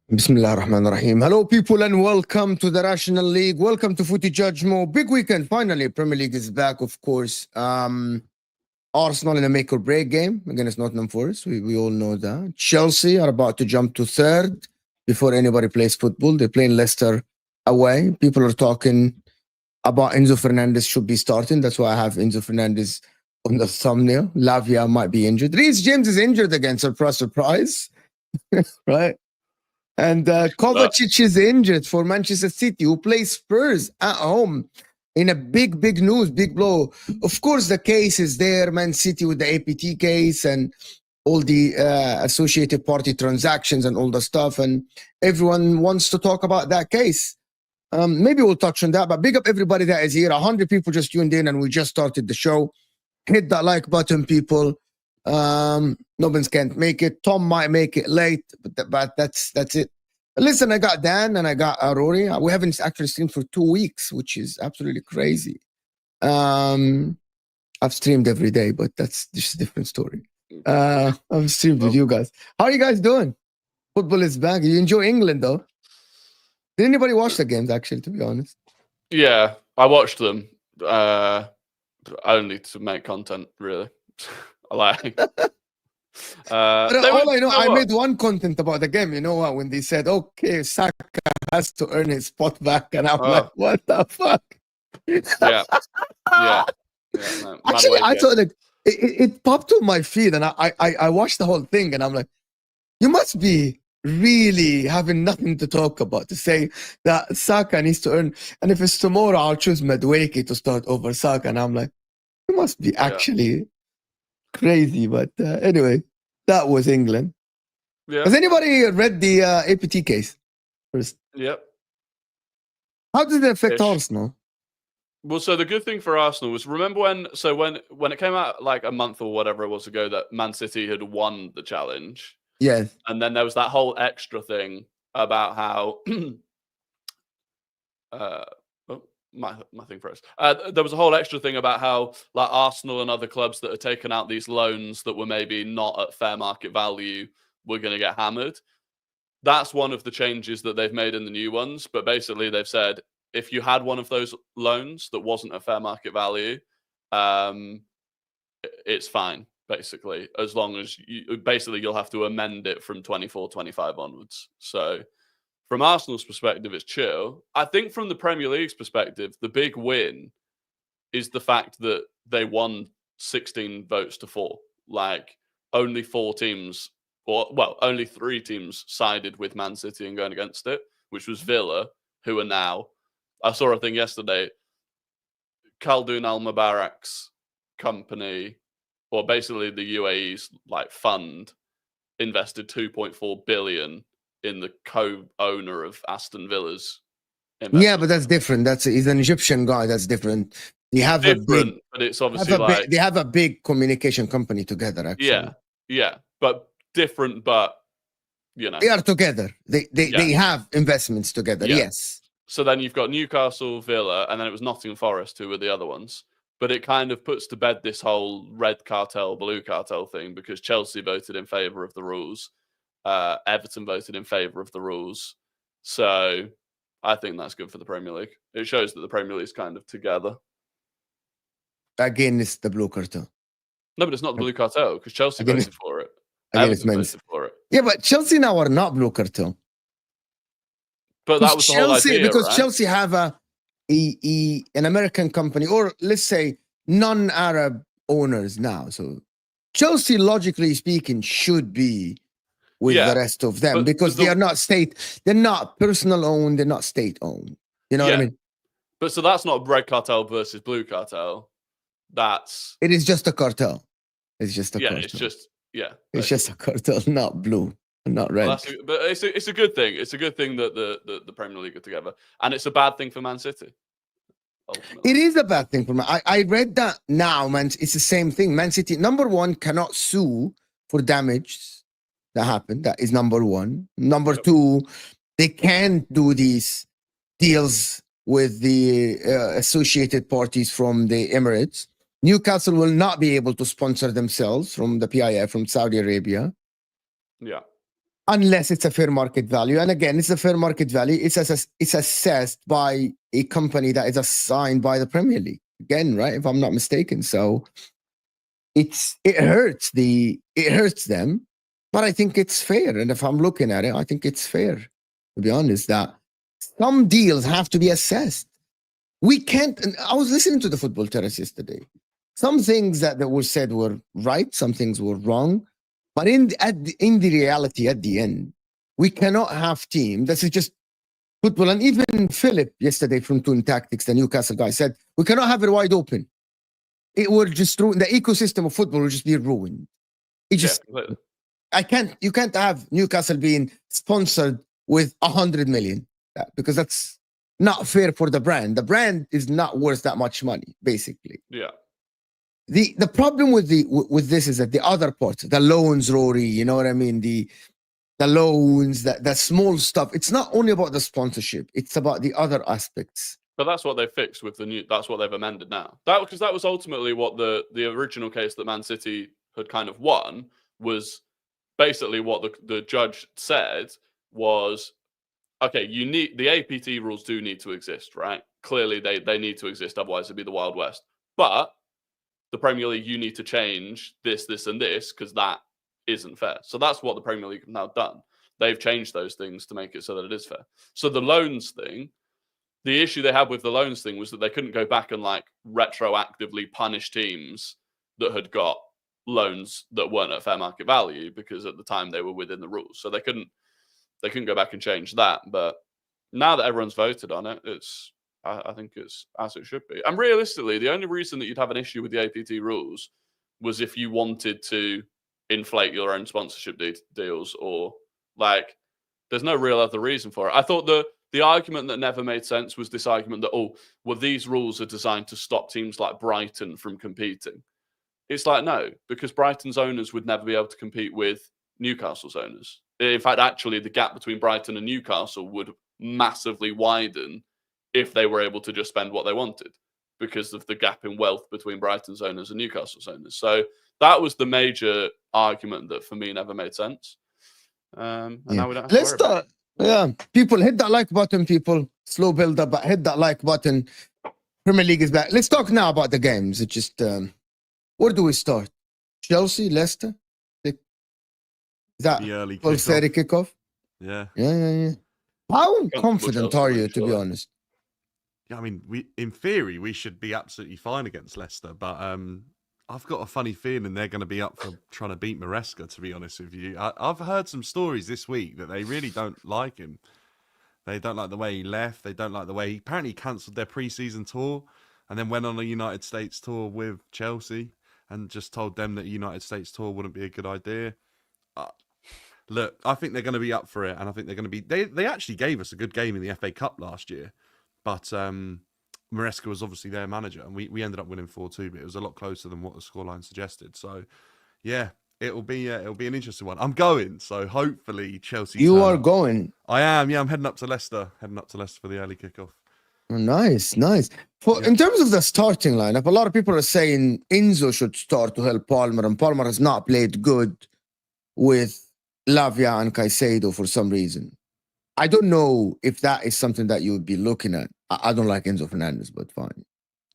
Bismillah ar-Rahman ar-Rahim. Hello people and welcome to the Rational League. Welcome to Footy Judgmo. Big weekend finally. Premier League is back, of course. Arsenal in a make or break game against Nottingham Forest. We all know that. Chelsea are about to jump to third before anybody plays football. They're playing Leicester away. People are talking about Enzo Fernandez should be starting. That's why I have Enzo Fernandez on the thumbnail. Lavia might be injured. Reece James is injured again. Surprise, surprise. Right? And Kovacic is injured for Manchester City, who plays Spurs at home in a big news, big blow. Of course, the case is there, Man City with the APT case and all the associated party transactions and all the stuff. And everyone wants to talk about that case. Maybe we'll touch on that, but big up everybody that is here. 100 people just tuned in and we just started the show. Hit that like button, people. Nobbins can't make it. Tom might make it late, but that's it. Listen, I got Dan and I got Rory. We haven't actually streamed for 2 weeks, which is absolutely crazy. I've streamed every day, but that's just a different story. I've streamed with you guys. How are you guys doing? Football is back. You enjoy England, though? Did anybody watch the games, actually, to be honest? Yeah, I watched them. Only to make content, really. But all I know, I made one content about the game. You know what? When they said, okay, Saka has to earn his spot back. And I'm like, what the fuck? Yeah. No, actually, I thought like, it popped on my feed and I watched the whole thing and I'm like, you must be really having nothing to talk about to say that Saka needs to earn. And if it's tomorrow, I'll choose Madueke to start over Saka. And I'm like, you must be actually crazy. But anyway, that was England. Yeah. Has anybody read the APT case first? Yep. How did it affect Arsenal? Well, so the good thing for Arsenal was, remember when it came out like a month or whatever it was ago that Man City had won the challenge? Yes. And then there was that whole extra thing about how my thing froze. There was a whole extra thing about how like Arsenal and other clubs that had taken out these loans that were maybe not at fair market value were going to get hammered. That's one of the changes that they've made in the new ones. But basically, they've said if you had one of those loans that wasn't at fair market value, it's fine. Basically, as long as you'll have to amend it from 24-25 onwards. So from Arsenal's perspective, it's chill. I think from the Premier League's perspective, the big win is the fact that they won 16 votes to 4. Like only 4 teams only 3 teams sided with Man City and going against it, which was Villa, who are now. I saw a thing yesterday. Khaldoon Al Mubarak's company, or basically the UAE's like fund, invested 2.4 billion in the co-owner of Aston Villa's investment. Yeah, but that's different. He's an Egyptian guy. That's different. They have Different, but it's obviously like they have a big communication company together. Actually, yeah, but different, but you know they are together. They have investments together. Yeah. Yes. So then you've got Newcastle, Villa, and then it was Nottingham Forest who were the other ones. But it kind of puts to bed this whole red cartel, blue cartel thing, because Chelsea voted in favour of the rules. Everton voted in favour of the rules. So I think that's good for the Premier League. It shows that the Premier League is kind of together. Again, it's the blue cartel. No, but it's not the blue cartel because Chelsea voted for it. Again, Everton voted for it. Yeah, but Chelsea now are not blue cartel. But that was the whole idea, because right? Chelsea have an American company, or let's say non-Arab owners now. So Chelsea, logically speaking, should be with the rest of them because they are not they're not personal owned, they're not state owned. You know what I mean? But so that's not red cartel versus blue cartel. It is just a cartel. It's just a cartel. It's just It's just a cartel, not blue. Not red. Well, but it's a good thing. It's a good thing that the Premier League are together, and it's a bad thing for Man City. Ultimately. It is a bad thing for Man. I read that now, man. It's the same thing. Man City, number one, cannot sue for damage that happened. That is number one. Number two, they can't do these deals with the associated parties from the Emirates. Newcastle will not be able to sponsor themselves from the PIF from Saudi Arabia. Yeah. Unless it's a fair market value. And again, it's a fair market value. It's assessed by a company that is assigned by the Premier League. Again, right? If I'm not mistaken. So it hurts them, but I think it's fair. And if I'm looking at it, I think it's fair, to be honest, that some deals have to be assessed. We can't, and I was listening to the Football Terrace yesterday. Some things that were said were right, some things were wrong. But in the reality, at the end, we cannot have team. This is just football. And even Philip yesterday from Toon Tactics, the Newcastle guy, said, we cannot have it wide open. It will just ruin, the ecosystem of football will just be ruined. It just, you can't have Newcastle being sponsored with 100 million because that's not fair for the brand. The brand is not worth that much money, basically. Yeah. The problem with this is that the other part, the loans, Rory, you know what I mean? The loans, the small stuff. It's not only about the sponsorship; it's about the other aspects. But that's what they fixed with the new. That's what they've amended now. Because that was ultimately what the original case that Man City had kind of won was basically what the judge said was, okay, you need the APT rules do need to exist, right? Clearly, they need to exist, otherwise it'd be the Wild West. But the Premier League, you need to change this, and this, because that isn't fair. So that's what the Premier League have now done. They've changed those things to make it so that it is fair. So the loans thing, the issue they had with the loans thing was that they couldn't go back and like retroactively punish teams that had got loans that weren't at fair market value because at the time they were within the rules. So they couldn't go back and change that. But now that everyone's voted on it, I think it's as it should be. And realistically, the only reason that you'd have an issue with the APT rules was if you wanted to inflate your own sponsorship deals, or like, there's no real other reason for it. I thought the argument that never made sense was this argument that, these rules are designed to stop teams like Brighton from competing. It's like, no, because Brighton's owners would never be able to compete with Newcastle's owners. In fact, actually, the gap between Brighton and Newcastle would massively widen if they were able to just spend what they wanted because of the gap in wealth between Brighton's owners and Newcastle's owners. So that was the major argument that for me never made sense. And now we don't have Let's to worry start. People, hit that like button, people. Slow build up, but hit that like button. Premier League is back. Let's talk now about the games. It just, where do we start? Chelsea, Leicester? Is that the early 12:30 kickoff? Yeah. How confident are you, to be honest? Yeah, I mean, in theory, we should be absolutely fine against Leicester, but I've got a funny feeling they're going to be up for trying to beat Maresca, to be honest with you. I've heard some stories this week that they really don't like him. They don't like the way he left. They don't like the way he apparently cancelled their pre-season tour and then went on a United States tour with Chelsea and just told them that a United States tour wouldn't be a good idea. Look, I think they're going to be up for it, and I think they're going to be... They actually gave us a good game in the FA Cup last year, but Maresca was obviously their manager, and we ended up winning 4-2, but it was a lot closer than what the scoreline suggested. So, yeah, it'll be an interesting one. I'm going, so hopefully Chelsea... You are going? I am, yeah. I'm heading up to Leicester for the early kickoff. Nice. In terms of the starting lineup, a lot of people are saying Enzo should start to help Palmer, and Palmer has not played good with Lavia and Caicedo for some reason. I don't know if that is something that you would be looking at. I don't like Enzo Fernandez, but fine.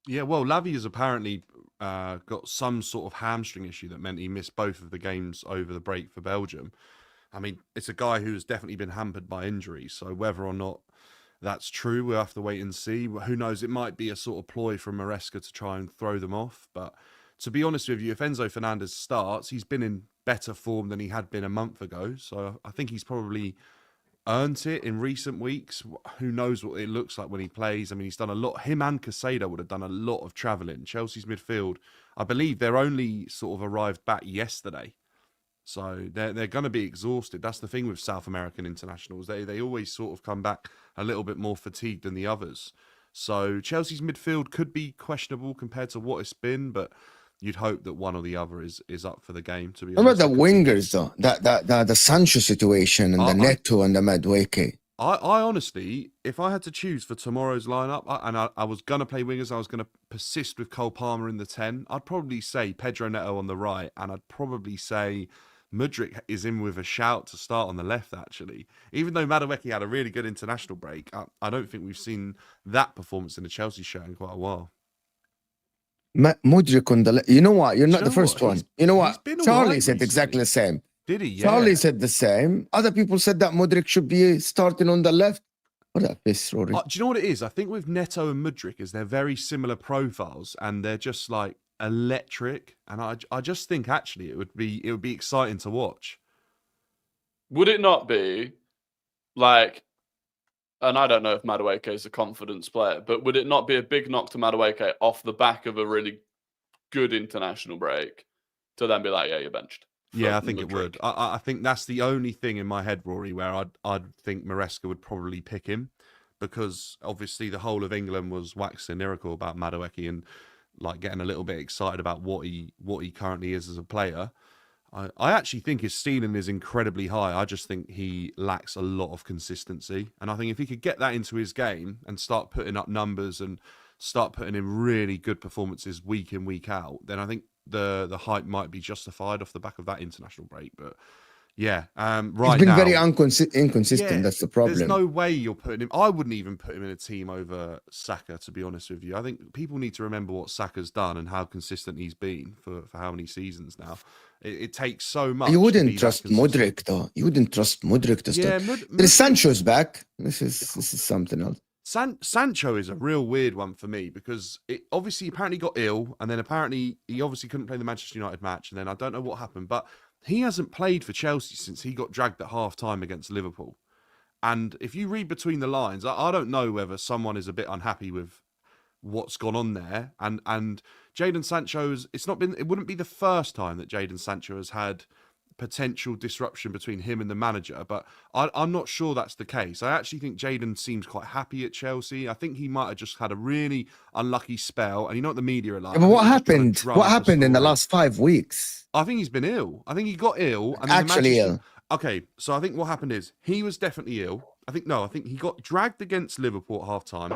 Yeah, well, Lavia's apparently got some sort of hamstring issue that meant he missed both of the games over the break for Belgium. I mean, it's a guy who's definitely been hampered by injuries, so whether or not that's true, we'll have to wait and see. Who knows? It might be a sort of ploy from Maresca to try and throw them off, but to be honest with you, if Enzo Fernandez starts, he's been in better form than he had been a month ago. So I think he's probably earned it in recent weeks. Who knows what it looks like when he plays? I mean, he's done a lot. Him and Caicedo would have done a lot of travelling. Chelsea's midfield, I believe they're only sort of arrived back yesterday. So they're going to be exhausted. That's the thing with South American internationals. They always sort of come back a little bit more fatigued than the others. So Chelsea's midfield could be questionable compared to what it's been, but you'd hope that one or the other is up for the game, to be honest. What about the wingers, though? The Sanchez situation and the Neto and the Madueke? I honestly, if I had to choose for tomorrow's lineup, I was going to play wingers, I was going to persist with Cole Palmer in the 10, I'd probably say Pedro Neto on the right, and I'd probably say Mudryk is in with a shout to start on the left, actually. Even though Madueke had a really good international break, I don't think we've seen that performance in the Chelsea shirt in quite a while. Mudryk on the you know what? You're not the first one. You know what? Charlie said exactly the same. Did he? Yeah. Charlie said the same. Other people said that Mudryk should be starting on the left. What a piss, Rory. Do you know what it is? I think with Neto and Mudryk is they're very similar profiles and they're just like electric. And I just think actually it would be exciting to watch. Would it not be like? And I don't know if Madueke is a confidence player, but would it not be a big knock to Madueke off the back of a really good international break to then be like, yeah, you're benched? Yeah, I think it would. I think that's the only thing in my head, Rory, where I'd think Maresca would probably pick him, because obviously the whole of England was waxing lyrical about Madueke and like getting a little bit excited about what he currently is as a player. I actually think his ceiling is incredibly high. I just think he lacks a lot of consistency. And I think if he could get that into his game and start putting up numbers and start putting in really good performances week in, week out, then I think the hype might be justified off the back of that international break. But yeah, he's been very inconsistent. Yeah, that's the problem. There's no way you're putting him. I wouldn't even put him in a team over Saka, to be honest with you. I think people need to remember what Saka's done and how consistent he's been for how many seasons now. It takes so much. You wouldn't trust Mudryk, though. You wouldn't trust Mudryk to start. Yeah, Sancho's back. This is something else. Sancho is a real weird one for me because obviously apparently got ill, and then apparently he obviously couldn't play the Manchester United match, and then I don't know what happened, but he hasn't played for Chelsea since he got dragged at half-time against Liverpool. And if you read between the lines, I don't know whether someone is a bit unhappy with what's gone on there. And Jadon Sancho's, it wouldn't be the first time that Jadon Sancho has had potential disruption between him and the manager, but I'm not sure that's the case. I actually think Jadon seems quite happy at Chelsea. I think he might have just had a really unlucky spell, and you know what the media are like. Yeah, but what happened? What happened in the last 5 weeks? I think he's been ill. I think he got ill. And actually ill. Okay, so I think what happened is he was definitely ill. I think he got dragged against Liverpool at half-time.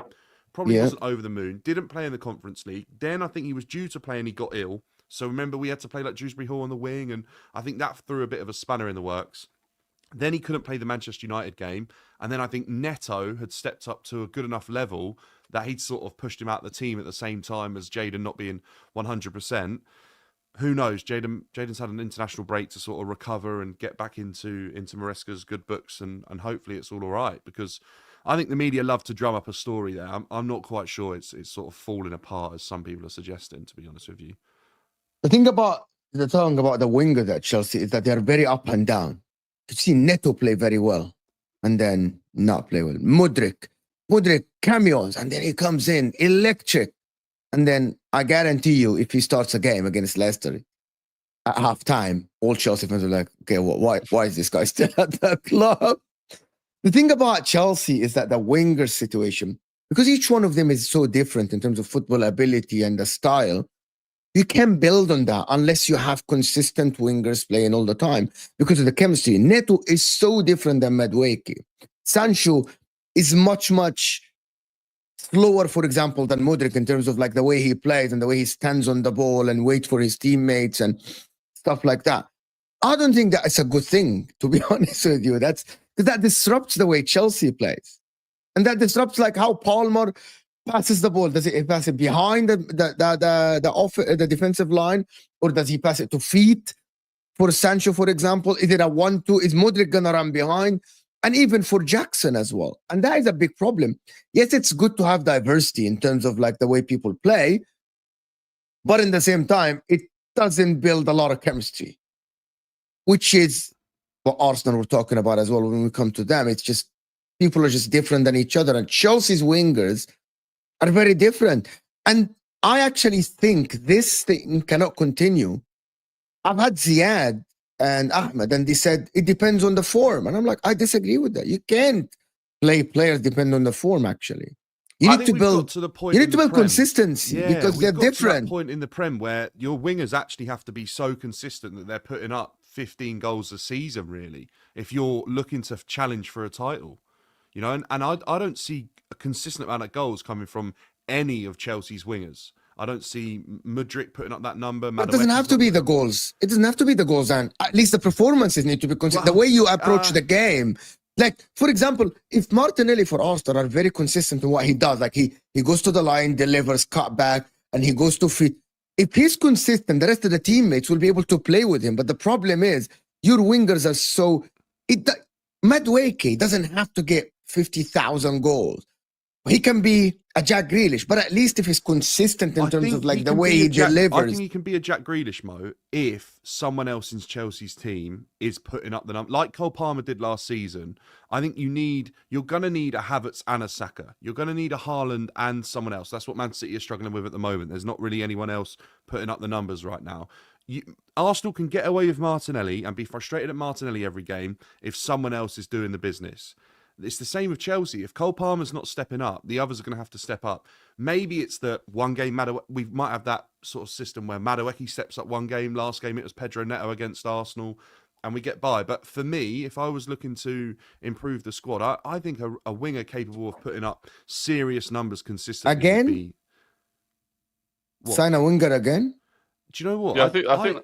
Probably wasn't over the moon. Didn't play in the Conference League. Then I think he was due to play and he got ill. So remember, we had to play like Dewsbury Hall on the wing, and I think that threw a bit of a spanner in the works. Then he couldn't play the Manchester United game, and then I think Neto had stepped up to a good enough level that he'd sort of pushed him out the team at the same time as Jadon not being 100%. Who knows? Jadon's had an international break to sort of recover and get back into Maresca's good books, and hopefully it's all right, because I think the media love to drum up a story there. I'm not quite sure it's sort of falling apart as some people are suggesting, to be honest with you. the thing about the wingers at Chelsea is that they're very up and down. You see Neto play very well and then not play well. Mudryk cameos and then he comes in electric. And then I guarantee you, if he starts a game against Leicester at halftime, all Chelsea fans are like, okay, why is this guy still at the club? The thing about Chelsea is that the winger situation, because each one of them is so different in terms of football ability and the style, you can't build on that unless you have consistent wingers playing all the time because of the chemistry. Neto is so different than Madueke. Sancho is much slower, for example, than Mudryk in terms of like the way he plays and the way he stands on the ball and waits for his teammates and stuff like that. I don't think that it's a good thing, to be honest with you. That disrupts the way Chelsea plays. And that disrupts like how Palmer passes the ball. Does he pass it behind the defensive line, or does he pass it to feet for Sancho, for example? Is it a 1-2? Is Mudryk gonna run behind? And even for Jackson as well. And that is a big problem. Yes, it's good to have diversity in terms of like the way people play, but in the same time, it doesn't build a lot of chemistry, which is what Arsenal were talking about as well. When we come to them, it's just people are just different than each other. And Chelsea's wingers are very different. And I actually think this thing cannot continue. I've had Ziad and Ahmed, and they said it depends on the form. And I'm like, I disagree with that. You can't play players depend on the form, actually. You need to build to the point. You need to build consistency because they're different. To that point in the Prem where your wingers actually have to be so consistent that they're putting up 15 goals a season, really, if you're looking to challenge for a title. You know, and I don't see a consistent amount of goals coming from any of Chelsea's wingers. I don't see Mudryk putting up that number. But it doesn't have to be the goals. It doesn't have to be the goals, and at least the performances need to be consistent. The way you approach the game. Like, for example, if Martinelli for Arsenal are very consistent in what he does, like he goes to the line, delivers, cut back, and he goes to feet. If he's consistent, the rest of the teammates will be able to play with him. But the problem is, your wingers are so... Madueke doesn't have to get 50,000 goals. He can be a Jack Grealish, but at least if he's consistent in terms of like the way he delivers. I think he can be a Jack Grealish, Mo, if someone else in Chelsea's team is putting up the number. Like Cole Palmer did last season, I think you're going to need a Havertz and a Saka. You're going to need a Haaland and someone else. That's what Man City is struggling with at the moment. There's not really anyone else putting up the numbers right now. Arsenal can get away with Martinelli and be frustrated at Martinelli every game if someone else is doing the business. It's the same with Chelsea. If Cole Palmer's not stepping up, the others are going to have to step up. Maybe it's that one game, we might have that sort of system where Madueke steps up one game. Last game, it was Pedro Neto against Arsenal, and we get by. But for me, if I was looking to improve the squad, I think a winger capable of putting up serious numbers consistently again? would be... Sign a winger again? Do you know what? Yeah, I think...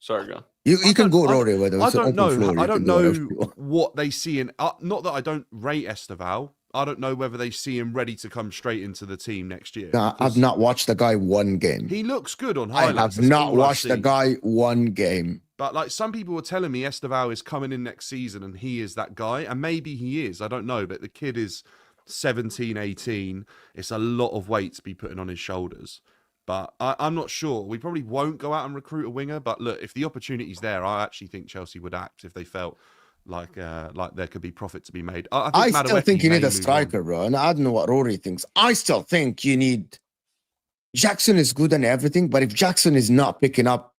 Sorry, go on. You can go, Rory. I don't know what they see in... not that I don't rate Esteval. I don't know whether they see him ready to come straight into the team next year. No, I've not watched the guy one game. He looks good on highlights. I have not watched the guy one game. But like some people were telling me Esteval is coming in next season and he is that guy. And maybe he is. I don't know. But the kid is 17, 18. It's a lot of weight to be putting on his shoulders. But I'm not sure. We probably won't go out and recruit a winger. But look, if the opportunity's there, I actually think Chelsea would act if they felt like there could be profit to be made. I still think you need a striker, bro. And I don't know what Rory thinks. I still think you need... Jackson is good and everything, but if Jackson is not picking up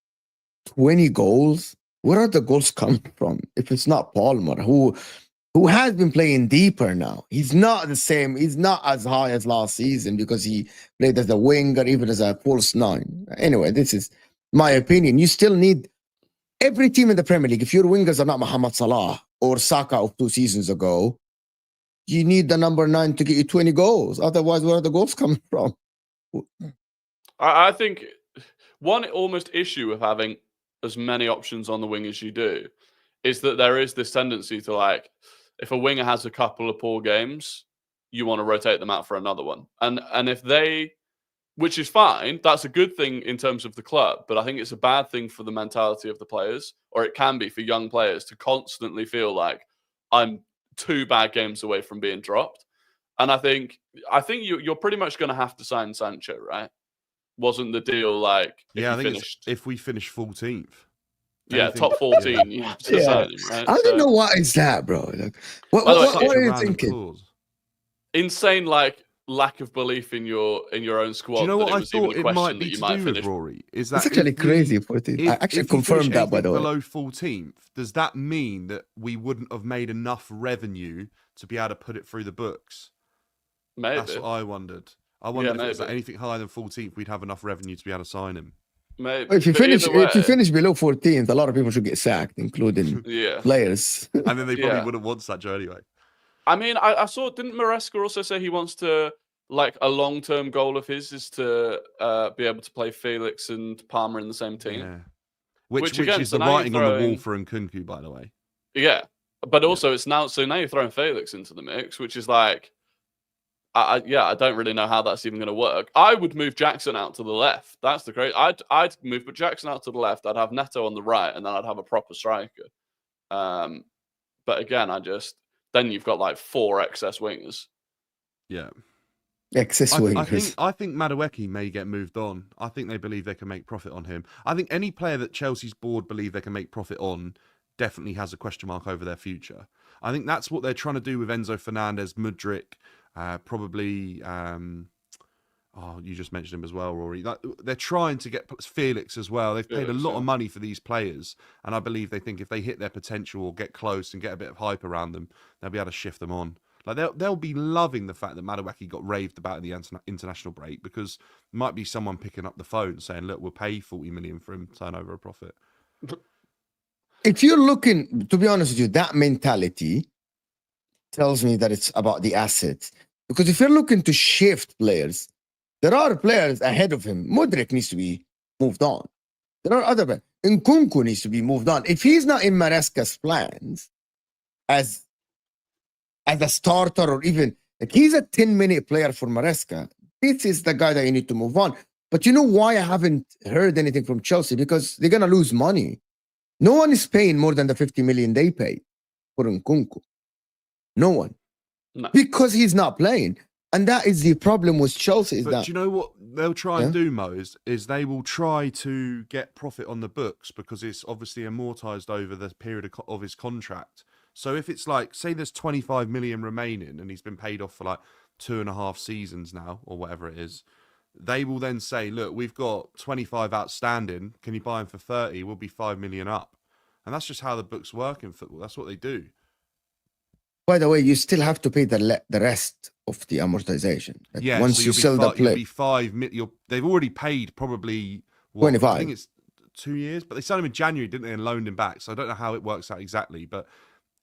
20 goals, where are the goals coming from? If it's not Palmer, who has been playing deeper now. He's not the same. He's not as high as last season because he played as a winger, even as a false nine. Anyway, this is my opinion. You still need every team in the Premier League. If your wingers are not Mohamed Salah or Saka of 2 seasons ago, you need the number 9 to get you 20 goals. Otherwise, where are the goals coming from? I think one almost issue with having as many options on the wing as you do is that there is this tendency to, like, if a winger has a couple of poor games, you want to rotate them out for another one. And if they, which is fine, that's a good thing in terms of the club, but I think it's a bad thing for the mentality of the players, or it can be for young players to constantly feel like I'm 2 bad games away from being dropped. And I think you're pretty much going to have to sign Sancho, right? wasn't the deal like if I he think finished? if we finish 14th. Yeah, anything- top 14, you have to Yeah. sign him, right? I don't know what is that, bro. Like, what, By the way, what, Such what a are you random thinking? clause. Insane, like lack of belief in your own squad. Do you know that what it I was even thought a it question might that be you to might do with finish. Rory? Is It's that actually if we- crazy. 14th. I actually if we finish confirmed that, by the anything way. below 14th, does that mean that we wouldn't have made enough revenue to be able to put it through the books? Maybe. That's what I wondered. I wondered if it was like maybe. anything higher than 14th, we'd have enough revenue to be able to sign him. Maybe. If you But finish, either way, if you finish below 14th, a lot of people should get sacked, including yeah. players. And then they probably Yeah. wouldn't want Sancho anyway. I mean, I saw, didn't Maresca also say he wants to, like, a long-term goal of his is to be able to play Felix and Palmer in the same team? Yeah. Which again, is so the now you're writing on the wall throwing- for Nkunku, by the way. Yeah. But also it's now, so now you're throwing Felix into the mix, which is like, I don't really know how that's even going to work. I would move Jackson out to the left. That's the great. I'd move Jackson out to the left. I'd have Neto on the right, and then I'd have a proper striker. But again, then you've got like 4 excess wingers. Yeah. Excess wingers. I think Madueke may get moved on. I think they believe they can make profit on him. I think any player that Chelsea's board believe they can make profit on definitely has a question mark over their future. I think that's what they're trying to do with Enzo Fernandez, Mudryk, probably. You just mentioned him as well, Rory. They're trying to get Felix as well. They've paid a lot of money for these players, and I believe they think if they hit their potential or get close and get a bit of hype around them, they'll be able to shift them on. Like they'll be loving the fact that Madueke got raved about in the international break, because there might be someone picking up the phone saying, "Look, we'll pay 40 million for him, turn over a profit." If you're looking, to be honest with you, that mentality tells me that it's about the assets. Because if you're looking to shift players, there are players ahead of him. Mudryk needs to be moved on. There are other players. Nkunku needs to be moved on. If he's not in Maresca's plans as a starter, or even like he's a 10-minute player for Maresca, this is the guy that you need to move on. But you know why I haven't heard anything from Chelsea? Because they're going to lose money. No one is paying more than the 50 million they paid for Nkunku. No one. No. Because he's not playing. And that is the problem with Chelsea. But do you know what they'll try and do, Mo, is they will try to get profit on the books, because it's obviously amortized over the period of his contract. So if it's like, say there's 25 million remaining and he's been paid off for like 2.5 seasons now, or whatever it is, they will then say, look, we've got 25 outstanding. Can you buy him for 30? We'll be 5 million up. And that's just how the books work in football. That's what they do. By the way, you still have to pay the rest of the amortization. Like Yeah, once so you sell the you'll play. be 5 million. They've already paid probably 25. I think it's 2 years, but they signed him in January, didn't they, and loaned him back. So I don't know how it works out exactly. But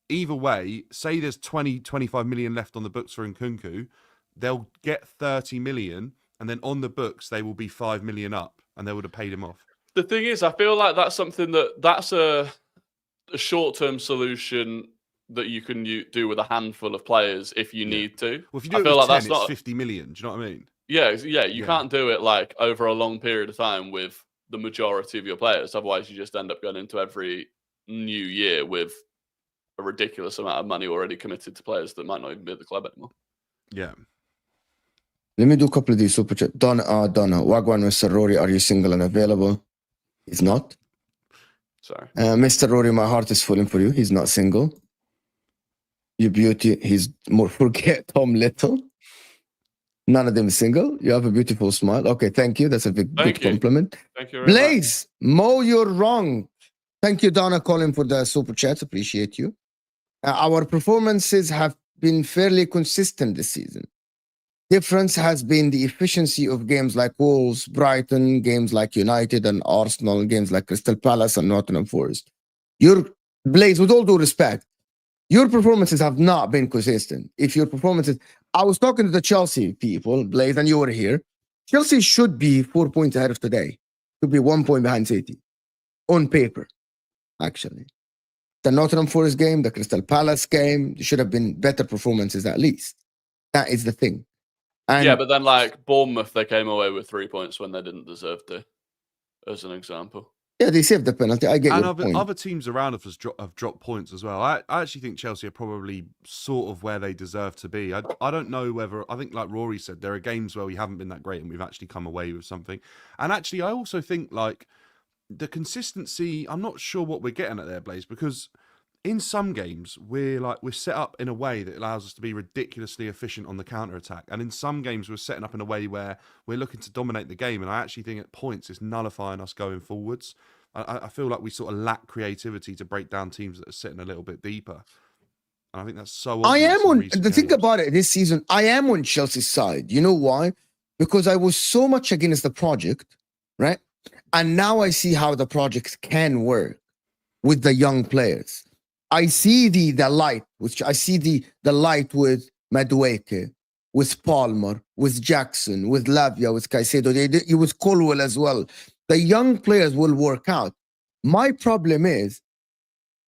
either way, say there's 25 million left on the books for Nkunku, they'll get 30 million, and then on the books, they will be 5 million up, and they would have paid him off. The thing is, I feel like that's something that's a short-term solution that you can do with a handful of players if you need to. Well, if you do I it feel with like 10, that's it's not 50 million. Do you know what I mean? Yeah, you can't do it like over a long period of time with the majority of your players. Otherwise, you just end up going into every new year with a ridiculous amount of money already committed to players that might not even be at the club anymore. Yeah. Let me do a couple of these super chat. Donna, Wagwan, Mr. Rory, are you single and available? He's not. Sorry. Mr. Rory, my heart is falling for you. He's not single. You beauty, he's more forget Tom Little. None of them is single. You have a beautiful smile. Okay, thank you. That's a big compliment. Thank you very Blaze, Mo, you're wrong. Thank you, Donna, calling for the super chats. Appreciate you. Our performances have been fairly consistent this season. Difference has been the efficiency of games like Wolves, Brighton, games like United and Arsenal, games like Crystal Palace and Nottingham Forest. Your Blaze, with all due respect, your performances have not been consistent. If your performances, I was talking to the Chelsea people, Blaze, and you were here. Chelsea should be 4 points ahead of today. Should be 1 point behind City. On paper, actually. The Nottingham Forest game, the Crystal Palace game, there should have been better performances at least. That is the thing. And yeah, but then like Bournemouth, they came away with 3 points when they didn't deserve to, as an example. Yeah, they saved the penalty. I get And your point. other teams around us have dropped points as well. I actually think Chelsea are probably sort of where they deserve to be. I don't know whether, I think like Rory said, there are games where we haven't been that great and we've actually come away with something. And actually, I also think like the consistency, I'm not sure what we're getting at there, Blaze, because in some games we're set up in a way that allows us to be ridiculously efficient on the counter attack, and in some games we're setting up in a way where we're looking to dominate the game. And I actually think at points it's nullifying us going forwards. I feel like we sort of lack creativity to break down teams that are sitting a little bit deeper. And I think that's so obvious. I am on recent the thing games. about it this season. I am on Chelsea's side. You know why? Because I was so much against the project, right? And now I see how the project can work with the young players. I see the light, which I see the light with Madueke, with Palmer, with Jackson, with Lavia, with Caicedo. It was Colwell as well. The young players will work out. My problem is,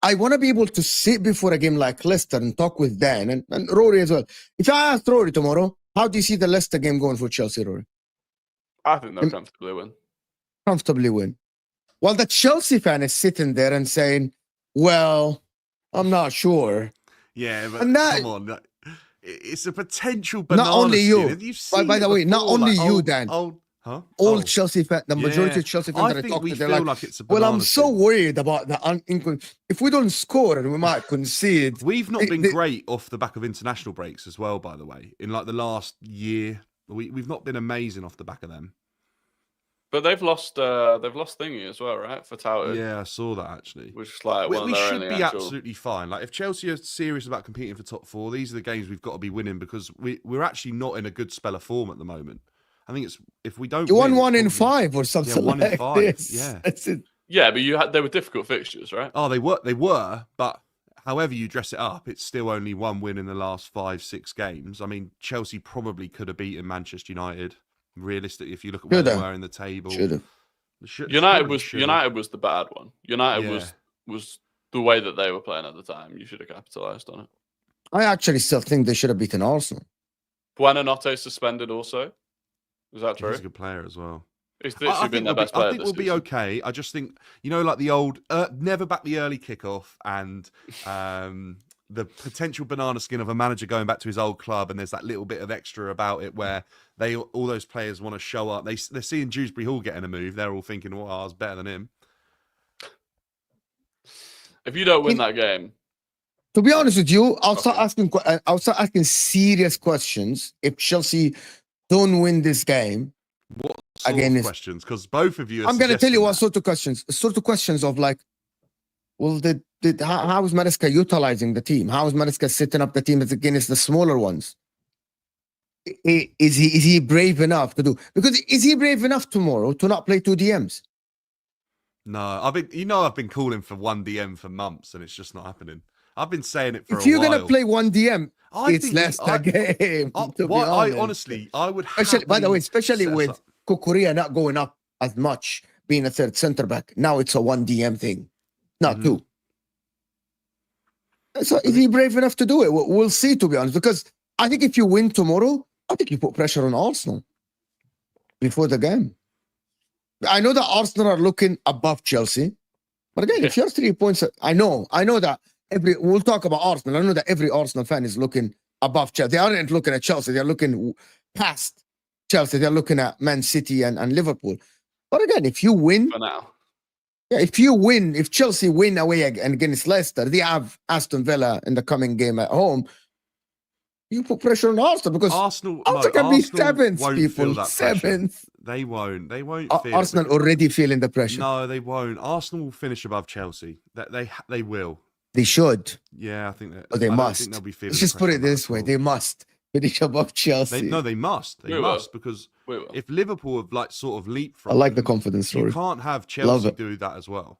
I want to be able to sit before a game like Leicester and talk with Dan and Rory as well. If I ask Rory tomorrow, how do you see the Leicester game going for Chelsea, Rory? I think they'll comfortably win. Comfortably win. While the Chelsea fan is sitting there and saying, well, I'm not sure. Yeah, but And that- come on. It's a potential banana Not only you. skin. Have you seen By the it way, not before? only Like, you, old- Dan. old- huh? All Oh. Chelsea fans, the majority Yeah. of Chelsea fans I that I think talk we to, they're feel like, like it's a well, I'm banana so skin. worried about if we don't score and we might concede. We've not been the- great off the back of international breaks as well, by the way. In like the last year, we've not been amazing off the back of them. But they've lost thingy as well, right? For Tauto. Yeah, I saw that actually. Which is like one We of their should only be actual... absolutely fine. Like if Chelsea are serious about competing for top four, these are the games we've got to be winning, because we're actually not in a good spell of form at the moment. I think it's if we don't You won win, it's 1 in probably- 5 or something. Yeah, 1 in like 5. this. Yeah. That's it. Yeah, but they were difficult fixtures, right? Oh, they were, but however you dress it up, it's still only one win in the last 5-6 games. I mean, Chelsea probably could have beaten Manchester United. Realistically, if you look at where they were in the table, Should have. United was the bad one. United Yeah. was the way that they were playing at the time. You should have capitalized on it. I actually still think they should have beaten Arsenal. Buonanotte suspended also. Is that true? He's a good player as well. It's I literally been their best player. I think we'll be okay. I just think, like the old never back the early kickoff and the potential banana skin of a manager going back to his old club, and there's that little bit of extra about it where all those players want to show up. They're seeing Dewsbury Hall getting a move. They're all thinking, well, I was better than him. If you don't win that game, To be honest with you, I'll start asking serious questions if Chelsea don't win this game. What sort Again, of questions? Because both of you are I'm going to tell you what suggesting sort of questions. Sort of questions of like, well, how is Maresca utilizing the team? How is Maresca setting up the team against the smaller ones? Is he brave enough to do? Because is he brave enough tomorrow to not play 2 DMs? that. No, I've been calling for 1 DM for months, and it's just not happening. I've been saying it for a while. If you're going to play 1 DM, it's think Leicester game. To be honest. Honestly, I would. Especially, by the way, especially set us with up. Kukurea not going up as much, being a third centre back. Now it's a 1 DM thing, not 2. So is he brave enough to do it? We'll see, to be honest, because I think if you win tomorrow, I think you put pressure on Arsenal before the game. I know that Arsenal are looking above Chelsea, but again, if you're 3 points, I know that we'll talk about Arsenal. I know that every Arsenal fan is looking above Chelsea. They aren't looking at Chelsea. They're looking past Chelsea. They're looking at Man City and Liverpool. But again, if you win, for now, yeah, if Chelsea win away against Leicester, they have Aston Villa in the coming game at home. You put pressure on Arsenal because Arsenal can be seventh, won't people. feel that pressure. Seventh. They won't feel it. Arsenal already feeling the pressure. No, they won't. Arsenal will finish above Chelsea. They will. They should. Yeah, I think that. Or they I don't must. think they'll be feeling Let's the just put pressure it on that this at way. all. They must finish above Chelsea. They must. They We must will. because we will. if Liverpool have like sort of leapfrogged, I like the them, confidence story. you can't have Love Chelsea it. do that as well.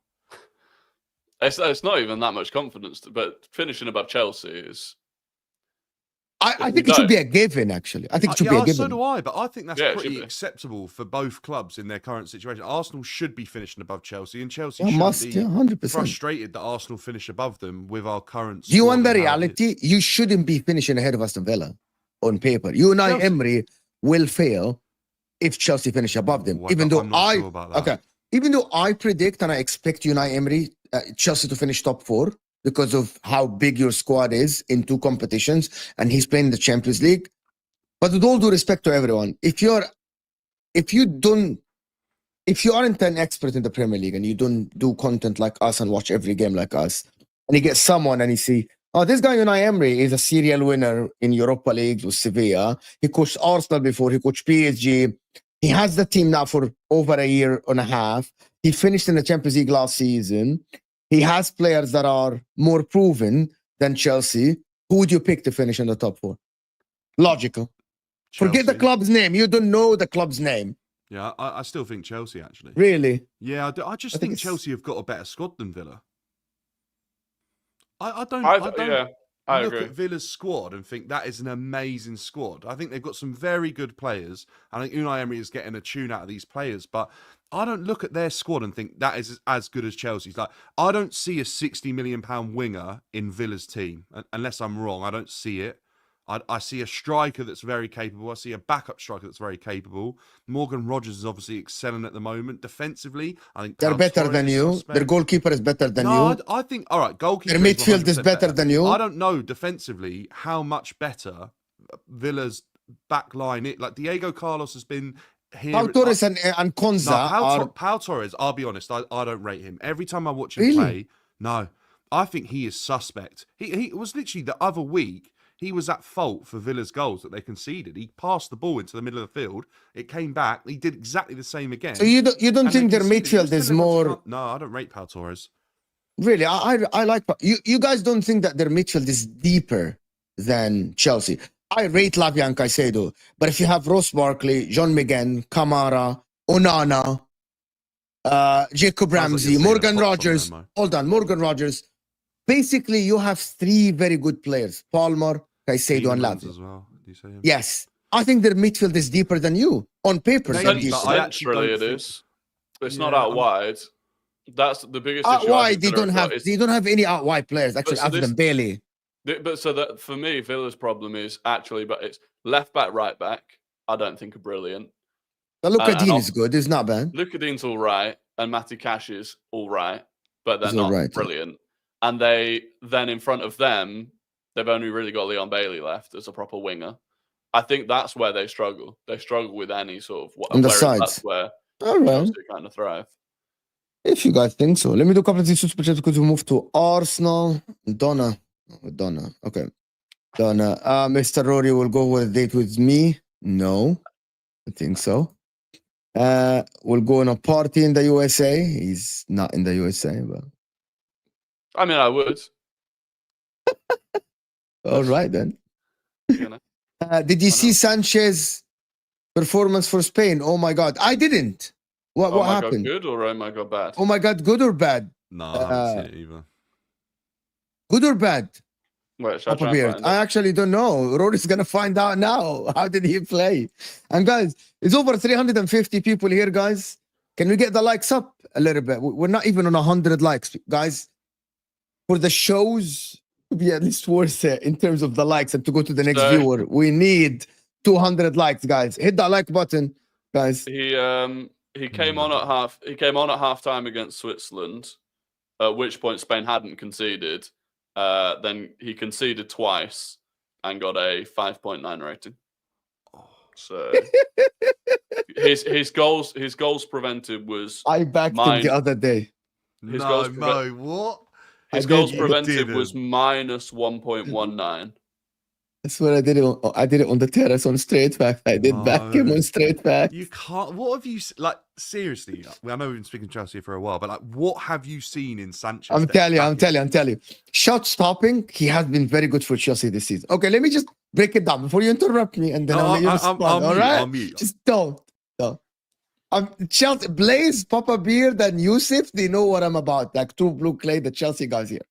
It's not even that much confidence, but finishing above Chelsea is. I think it should be a given, actually. I think it should be a given. So do I, but I think that's Yeah, it should pretty be. acceptable for both clubs in their current situation. Arsenal should be finishing above Chelsea, and Chelsea Yeah, should must, be 100%. frustrated that Arsenal finish above them with our current. Do you squad want the and how it is. reality? You shouldn't be finishing ahead of Aston Villa on paper. Unai Chelsea- Emery will fail if Chelsea finish above them. Ooh, Even though I'm not sure about that. okay, even though I predict and I expect Unai Emery, Chelsea to finish top 4 because of how big your squad is in 2 competitions, and he's playing the Champions League. But with all due respect to everyone, if you aren't an expert in the Premier League and you don't do content like us and watch every game like us, and you get someone and you see, oh, this guy Unai Emery is a serial winner in Europa League with Sevilla. He coached Arsenal before. He coached PSG. He has the team now for over a year and a half. He finished in the Champions League last season. He has players that are more proven than Chelsea. Who would you pick to finish in the top 4? Logical. Chelsea. Forget the club's name. You don't know the club's name. Yeah, I still think Chelsea, actually. Really? Yeah, I just think it's- Chelsea have got a better squad than Villa. I don't I look agree. at Villa's squad and think that is an amazing squad. I think they've got some very good players. I think Unai Emery is getting a tune out of these players, but I don't look at their squad and think that is as good as Chelsea's. Like, I don't see a £60 million winger in Villa's team, unless I'm wrong. I don't see it. I see a striker that's very capable. I see a backup striker that's very capable. Morgan Rogers is obviously excelling at the moment. Defensively, I think They're Pau better Torres than is you. suspect. Their goalkeeper is better than No, you. I think, all right, goalkeeper Their midfield is 100% better than you. I don't know defensively how much better Villa's back line is. Like, Diego Carlos has been here. Pau Torres and Konza are... Pau Torres, I'll be honest, I don't rate him. Every time I watch him Really? play, no, I think he is suspect. He was literally the other week, he was at fault for Villa's goals that they conceded. He passed the ball into the middle of the field. It came back. He did exactly the same again. So you don't think their midfield is more... No, I don't rate Pau Torres. Really, I like... You guys don't think that their midfield is deeper than Chelsea? I rate Lavia and Caicedo, but if you have Ross Barkley, John McGinn, Kamara, Onana, Jacob Sounds like Ramsey, you're saying Morgan a Fox on Rogers... there, Mo. Hold on, Morgan Rogers. Basically, you have 3 very good players. Palmer, Caicedo and Tielemans Lavia. as well. Do you say him? Yes. I think their midfield is deeper than you. On paper, they're Maybe, deeper. but I actually Centrally, don't it think- is. It's not Yeah, out I'm- wide. That's the biggest Out issue. I wide, think they Villa don't have have. got is- They don't have any out wide players actually, so other this- than Bailey. But so that for me, Villa's problem is actually, but it's left back, right back. I don't think are brilliant. But Luka and Dean I'll- is good. It's not bad. Luka Dean's all right, and Matty Cash is all right, but they're He's all not right, yeah. brilliant. And they then in front of them, they've only really got Leon Bailey left as a proper winger. I think that's where they struggle. They struggle with any sort of On the whereas sides. That's where All right. Chelsea kind of thrive. If you guys think so. Let me do a couple of these super chats because we move to Arsenal. Donna. Okay. Donna. Mr. Rory will go on a date with me. No. I think so. We'll go on a party in the USA. He's not in the USA, but I mean, I would. all right then. You know. Did you Why see not? Sanchez performance for Spain? Oh my god. I didn't. What Oh my happened? God, good or oh my God, bad? Oh my god, good or bad? No, I haven't seen it either. Good or bad? Wait, shall I Papa try and Beard. find I it? actually don't know. Rory's gonna find out now. How did he play? And guys, it's over 350 people here, guys. Can we get the likes up a little bit? We're not even on 100 likes, guys. For the shows to be at least worth it in terms of the likes and to go to the next So- viewer, we need 200 likes, guys. Hit that like button, guys. He came on at half. He came on at half time against Switzerland, at which point Spain hadn't conceded. Then he conceded twice and got a 5.9 rating. So his goals prevented was I backed him Mine- the other day. His No, goals Mo, what? his I goals did. prevented was didn't. minus 1.19. I swear I did it. I did it on the terrace on straight back. I did back him No. on straight back. You can't. What have you like? Seriously, I know we've been speaking Chelsea for a while, but like, what have you seen in Sanchez? I'm that telling you. Shot stopping, he has been very good for Chelsea this season. Okay, let me just break it down before you interrupt me, and then No, I'll let you I'm respond. mute, All right, I'll mute. just don't. Chelsea, Blaze, Papa Beard, and Yusuf. They know what I'm about. Like two blue clay, the Chelsea guys here.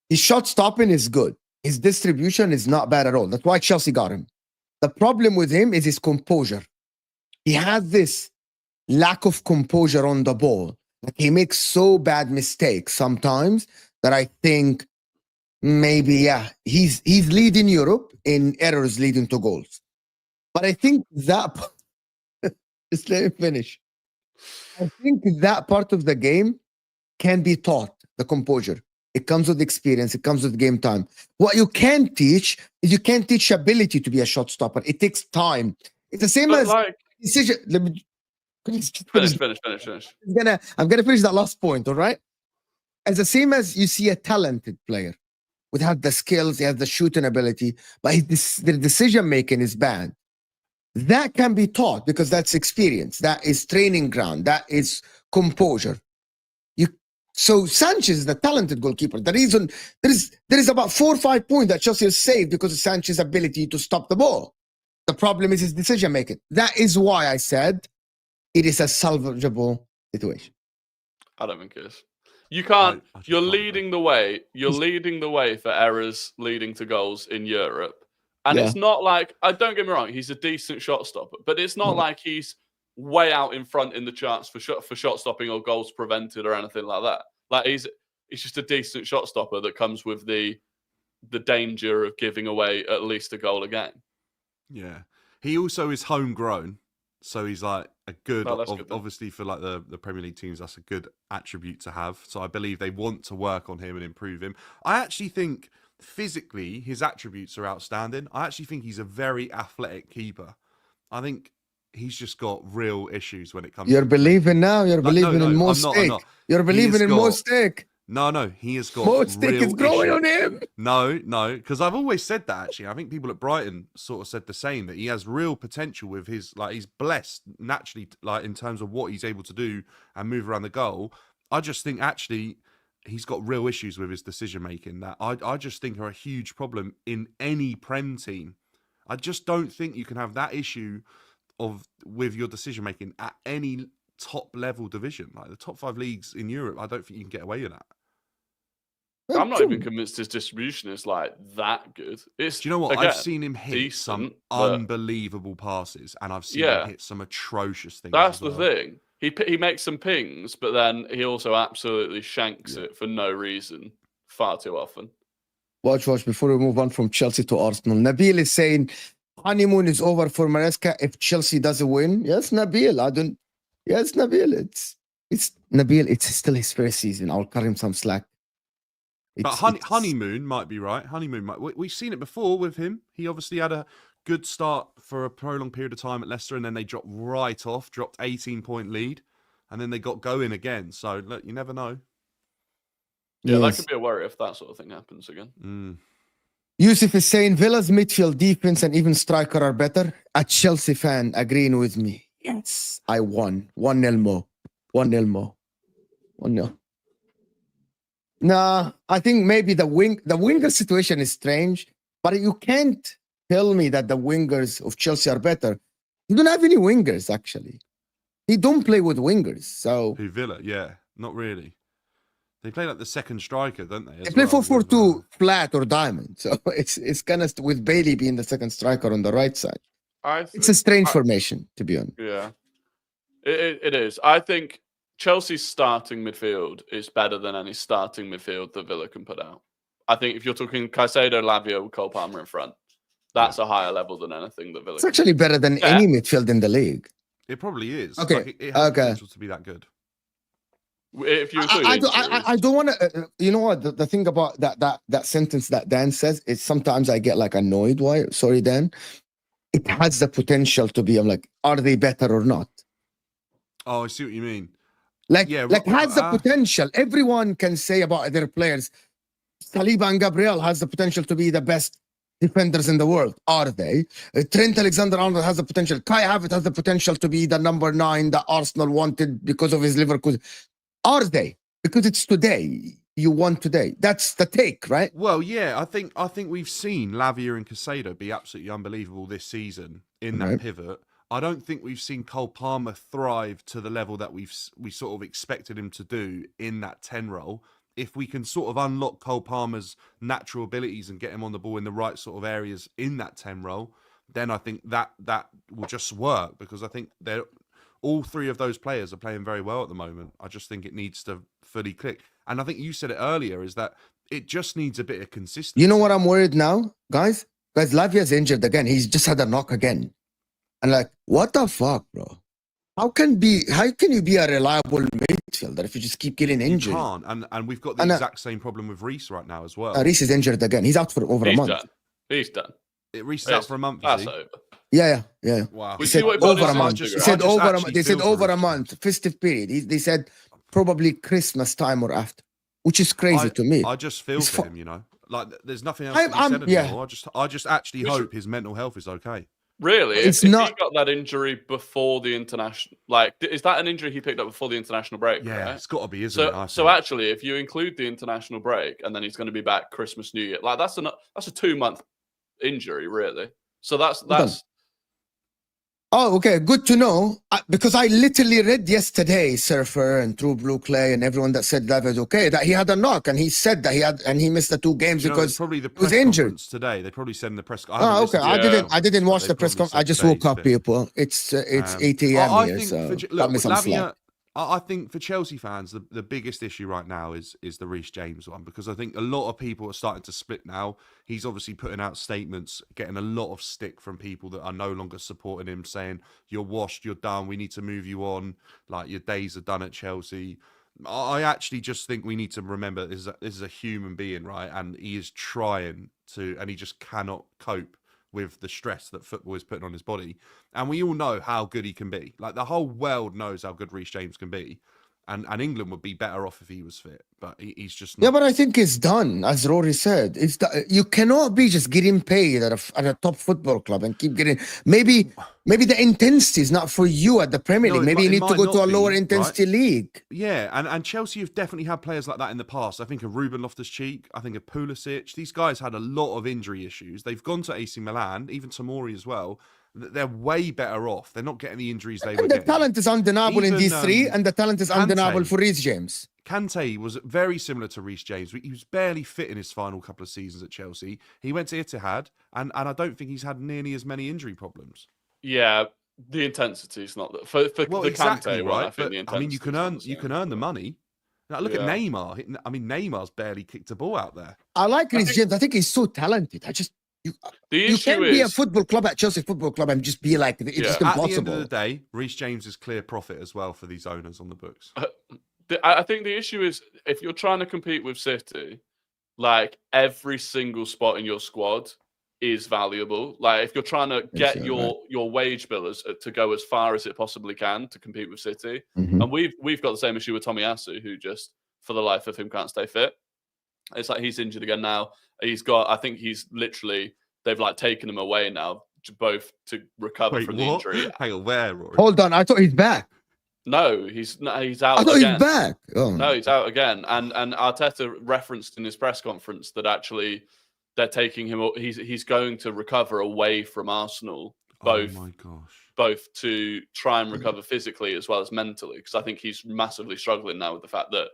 His shot stopping is good. His distribution is not bad at all. That's why Chelsea got him. The problem with him is his composure. He has this lack of composure on the ball. Like he makes so bad mistakes sometimes that I think maybe, he's leading Europe in errors leading to goals. But I think that just let me finish. I think that part of the game can be taught, the composure. It comes with experience. It comes with game time. What you can't teach is you can't teach ability to be a shot stopper. It takes time. It's the same But as like, decision. Let me finish. finish. I'm gonna finish that last point. All right. As the same as you see a talented player would have the skills, he has the shooting ability, but the decision making is bad. That can be taught because that's experience. That is training ground. That is composure. So Sanchez is the talented goalkeeper. The reason there is about 4 or 5 points that Chelsea has saved because of Sanchez's ability to stop the ball. The problem is his decision making. That is why I said it is a salvageable situation. I don't think it is. You can't. I just You're can't, leading the way. You're leading the way for errors leading to goals in Europe. And it's not like, don't get me wrong, he's a decent shot stopper, but it's not like he's way out in front in the charts for shot stopping or goals prevented or anything like that. Like he's just a decent shot stopper that comes with the danger of giving away at least a goal a game. Yeah. He also is homegrown. So he's like a good, good obviously for like the Premier League teams, that's a good attribute to have. So I believe they want to work on him and improve him. I actually think physically his attributes are outstanding. I actually think he's a very athletic keeper. I think he's just got real issues when it comes. You're believing now. You're believing in more I'm stake. not. You're believing in more stake. No, he has got more stake is growing issues. on him. No, because I've always said that actually. I think people at Brighton sort of said the same, that he has real potential with his, like, he's blessed naturally, like in terms of what he's able to do and move around the goal. I just think actually he's got real issues with his decision making that I just think are a huge problem in any Prem team. I just don't think you can have that issue with your decision making at any top level division, like the top 5 leagues in Europe. I don't think you can get away with that. I'm not even convinced his distribution is like that good. Do you know what? Again, I've seen him hit some unbelievable passes, and I've seen him hit some atrocious things. That's the thing. He makes some pings, but then he also absolutely shanks it for no reason far too often. Watch. Before we move on from Chelsea to Arsenal, Nabil is saying honeymoon is over for Maresca if Chelsea doesn't win. Yes, Nabil. Yes, Nabil. It's Nabil. It's still his first season. I'll cut him some slack. But honeymoon might be right. Honeymoon might. We've seen it before with him. He obviously had a good start for a prolonged period of time at Leicester, and then they dropped 18-point lead, and then they got going again. So look, you never know. Yeah, that could be a worry if that sort of thing happens again. Yusuf is saying Villa's midfield, defense, and even striker are better. A Chelsea fan agreeing with me. Yes, I won. 1-0 more. 1-0 more. 1-0. Nah, I think maybe the winger situation is strange, but you can't tell me that the wingers of Chelsea are better. You don't have any wingers, actually. He don't play with wingers, so... Who, Villa? Yeah, not really. They play like the second striker, don't they? They play 4-4-2 flat or diamond, so it's kind of with Bailey being the second striker on the right side. It's a strange formation, to be honest. Yeah, it is. I think Chelsea's starting midfield is better than any starting midfield that Villa can put out. I think if you're talking Caicedo, Lavia, Cole Palmer in front, that's a higher level than anything that Villa. It's actually better than any midfield in the league. It probably is. Okay, like it has potential to be that good. If you I don't want to. You know what? The thing about that sentence that Dan says is sometimes I get like annoyed. Why? Sorry, Dan. It has the potential to be. I'm like, are they better or not? Oh, I see what you mean. Like has the potential. Everyone can say about their players. Saliba and Gabriel has the potential to be the best defenders in the world. Are they? Trent Alexander-Arnold has the potential. Kai Havertz has the potential to be the number 9 that Arsenal wanted because of his Liverpool. Are they? Because it's today. You won today. That's the take, right? Well, yeah. I think we've seen Lavia and Caicedo be absolutely unbelievable this season in that pivot. I don't think we've seen Cole Palmer thrive to the level that we sort of expected him to do in that 10 role. If we can sort of unlock Cole Palmer's natural abilities and get him on the ball in the right sort of areas in that 10 role, then I think that will just work, because I think all 3 of those players are playing very well at the moment. I just think it needs to fully click. And I think you said it earlier, is that it just needs a bit of consistency. You know what I'm worried now, guys? Lavia's injured again. He's just had a knock again. And like, what the fuck, bro? How can you be a reliable midfielder if you just keep getting injured? You can't, and we've got the exact same problem with Reece right now as well. Reece is injured again. He's out for over a month. He's done. Reece is out for a month. That's is he? over. Yeah. Wow. He said over a month. He said over a month. They said over a month. Festive period. They said probably Christmas time or after, which is crazy to me. I just feel for him, you know. Like there's nothing else to be said anymore. I just actually hope his mental health is okay. Really? If he got that injury before the international, like, is that an injury he picked up before the international break? Yeah, right? it's got to be, isn't it? So actually, if you include the international break and then he's going to be back Christmas, New Year, like that's a 2-month injury, really. So that's. Oh, okay. Good to know. Because I literally read yesterday, Surfer and True Blue Clay and everyone that said that was okay, that he had a knock and he said that he missed the 2 games because probably the he was injured today. They probably said in the press. Oh, okay. I didn't watch the press conference. I just woke up, people. It's 8 a.m. here, so got me some slack. I think for Chelsea fans, the biggest issue right now is the Reece James one, because I think a lot of people are starting to split now. He's obviously putting out statements, getting a lot of stick from people that are no longer supporting him, saying, you're washed, you're done, we need to move you on, like your days are done at Chelsea. I actually just think we need to remember this is a human being, right? And he is trying to, and he just cannot cope with the stress that football is putting on his body. And we all know how good he can be. Like, the whole world knows how good Reece James can be. And England would be better off if he was fit, but he's just not. Yeah, but I think it's done, as Rory said. You cannot be just getting paid at a top football club and keep getting. Maybe the intensity is not for you at the Premier League. Maybe you need to go to a lower intensity league. Yeah, and Chelsea have definitely had players like that in the past. I think of Ruben Loftus-Cheek. I think of Pulisic. These guys had a lot of injury issues. They've gone to AC Milan, even Tomori as well. They're way better off. They're not getting the injuries they were getting. And the talent is undeniable in these 3, and the talent is undeniable for Reece James. Kante was very similar to Reece James. He was barely fit in his final couple of seasons at Chelsea. He went to Etihad, and I don't think he's had nearly as many injury problems. Yeah, the intensity is not for exactly, Kante, right? I think the intensity. I mean, you can earn the money. Now, look at Neymar. I mean, Neymar's barely kicked a ball out there. I like Reece James. I think he's so talented. You can't be a football club at Chelsea Football Club and just be like, it's just impossible. At the end of the day, Reece James is clear profit as well for these owners on the books. I think the issue is, if you're trying to compete with City, like, every single spot in your squad is valuable. Like, if you're trying to get your wage billers to go as far as it possibly can to compete with City, and we've got the same issue with Tomiyasu, who just, for the life of him, can't stay fit. It's like he's injured again now. I think he's literally, they've like taken him away now, both to recover from the injury. Hang on, where, Rory? Hold on, I thought he's back. No, he's out I thought again. He's back. Oh. No, he's out again. And Arteta referenced in his press conference that actually they're taking him. He's going to recover away from Arsenal, both. Oh my gosh. Both to try and recover physically as well as mentally, because I think he's massively struggling now with the fact that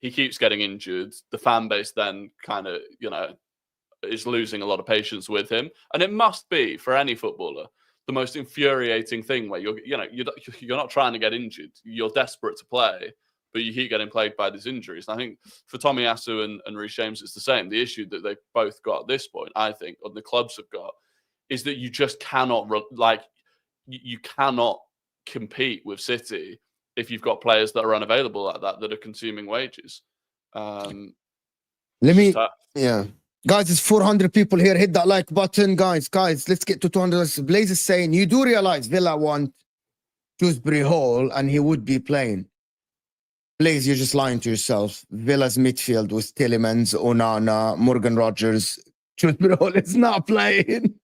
he keeps getting injured. The fan base then kind of, is losing a lot of patience with him. And it must be, for any footballer, the most infuriating thing where you're not trying to get injured. You're desperate to play, but you keep getting plagued by these injuries. And I think for Tomiyasu and Reece James, it's the same. The issue that they've both got at this point, I think, or the clubs have got, is that you just cannot, you cannot compete with City if you've got players that are unavailable like that are consuming wages. Guys, it's 400 people here. Hit that like button, guys. Let's get to 200. Blaze is saying, you do realize Villa want Dewsbury Hall and he would be playing. Blaze, you're just lying to yourself. Villa's midfield with Tielemans, Onana, Morgan Rogers. Dewsbury Hall is not playing.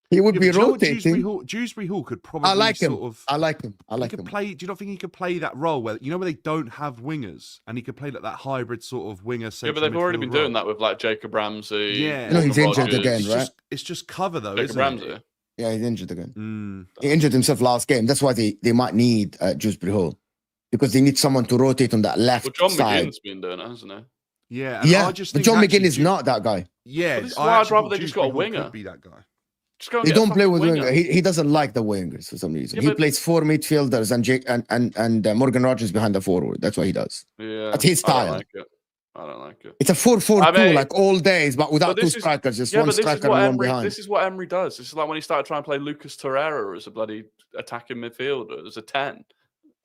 He would be rotating. Dewsbury Hall could probably I like him. sort of... I like him. Play, do you not think he could play that role where they don't have wingers and he could play like that hybrid sort of winger? Yeah, but they've already been doing that with like Jacob Ramsey. Yeah, no, he's injured again, right? It's just cover though, Jacob isn't Ramsey. it? Yeah, he's injured again. He injured himself last game. That's why they might need Dewsbury Hall, because they need someone to rotate on that left John side. McGinn's been doing it, hasn't he? Yeah, but John McGinn is not that guy. Yeah, well, I'd rather they just got a winger. Could be that guy. He don't play with winger. He doesn't like the wingers for some reason. He plays 4 midfielders and Morgan Rogers behind the forward. That's what he does. Yeah, that's his style. I like it. I don't like it. It's a 4-4-2 I mean, like all days, but without two this is- strikers, just Yeah, one but this is striker what and one Emery. behind. This is what Emery does. This is like when he started trying to play Lucas Torreira as a bloody attacking midfielder, as a 10.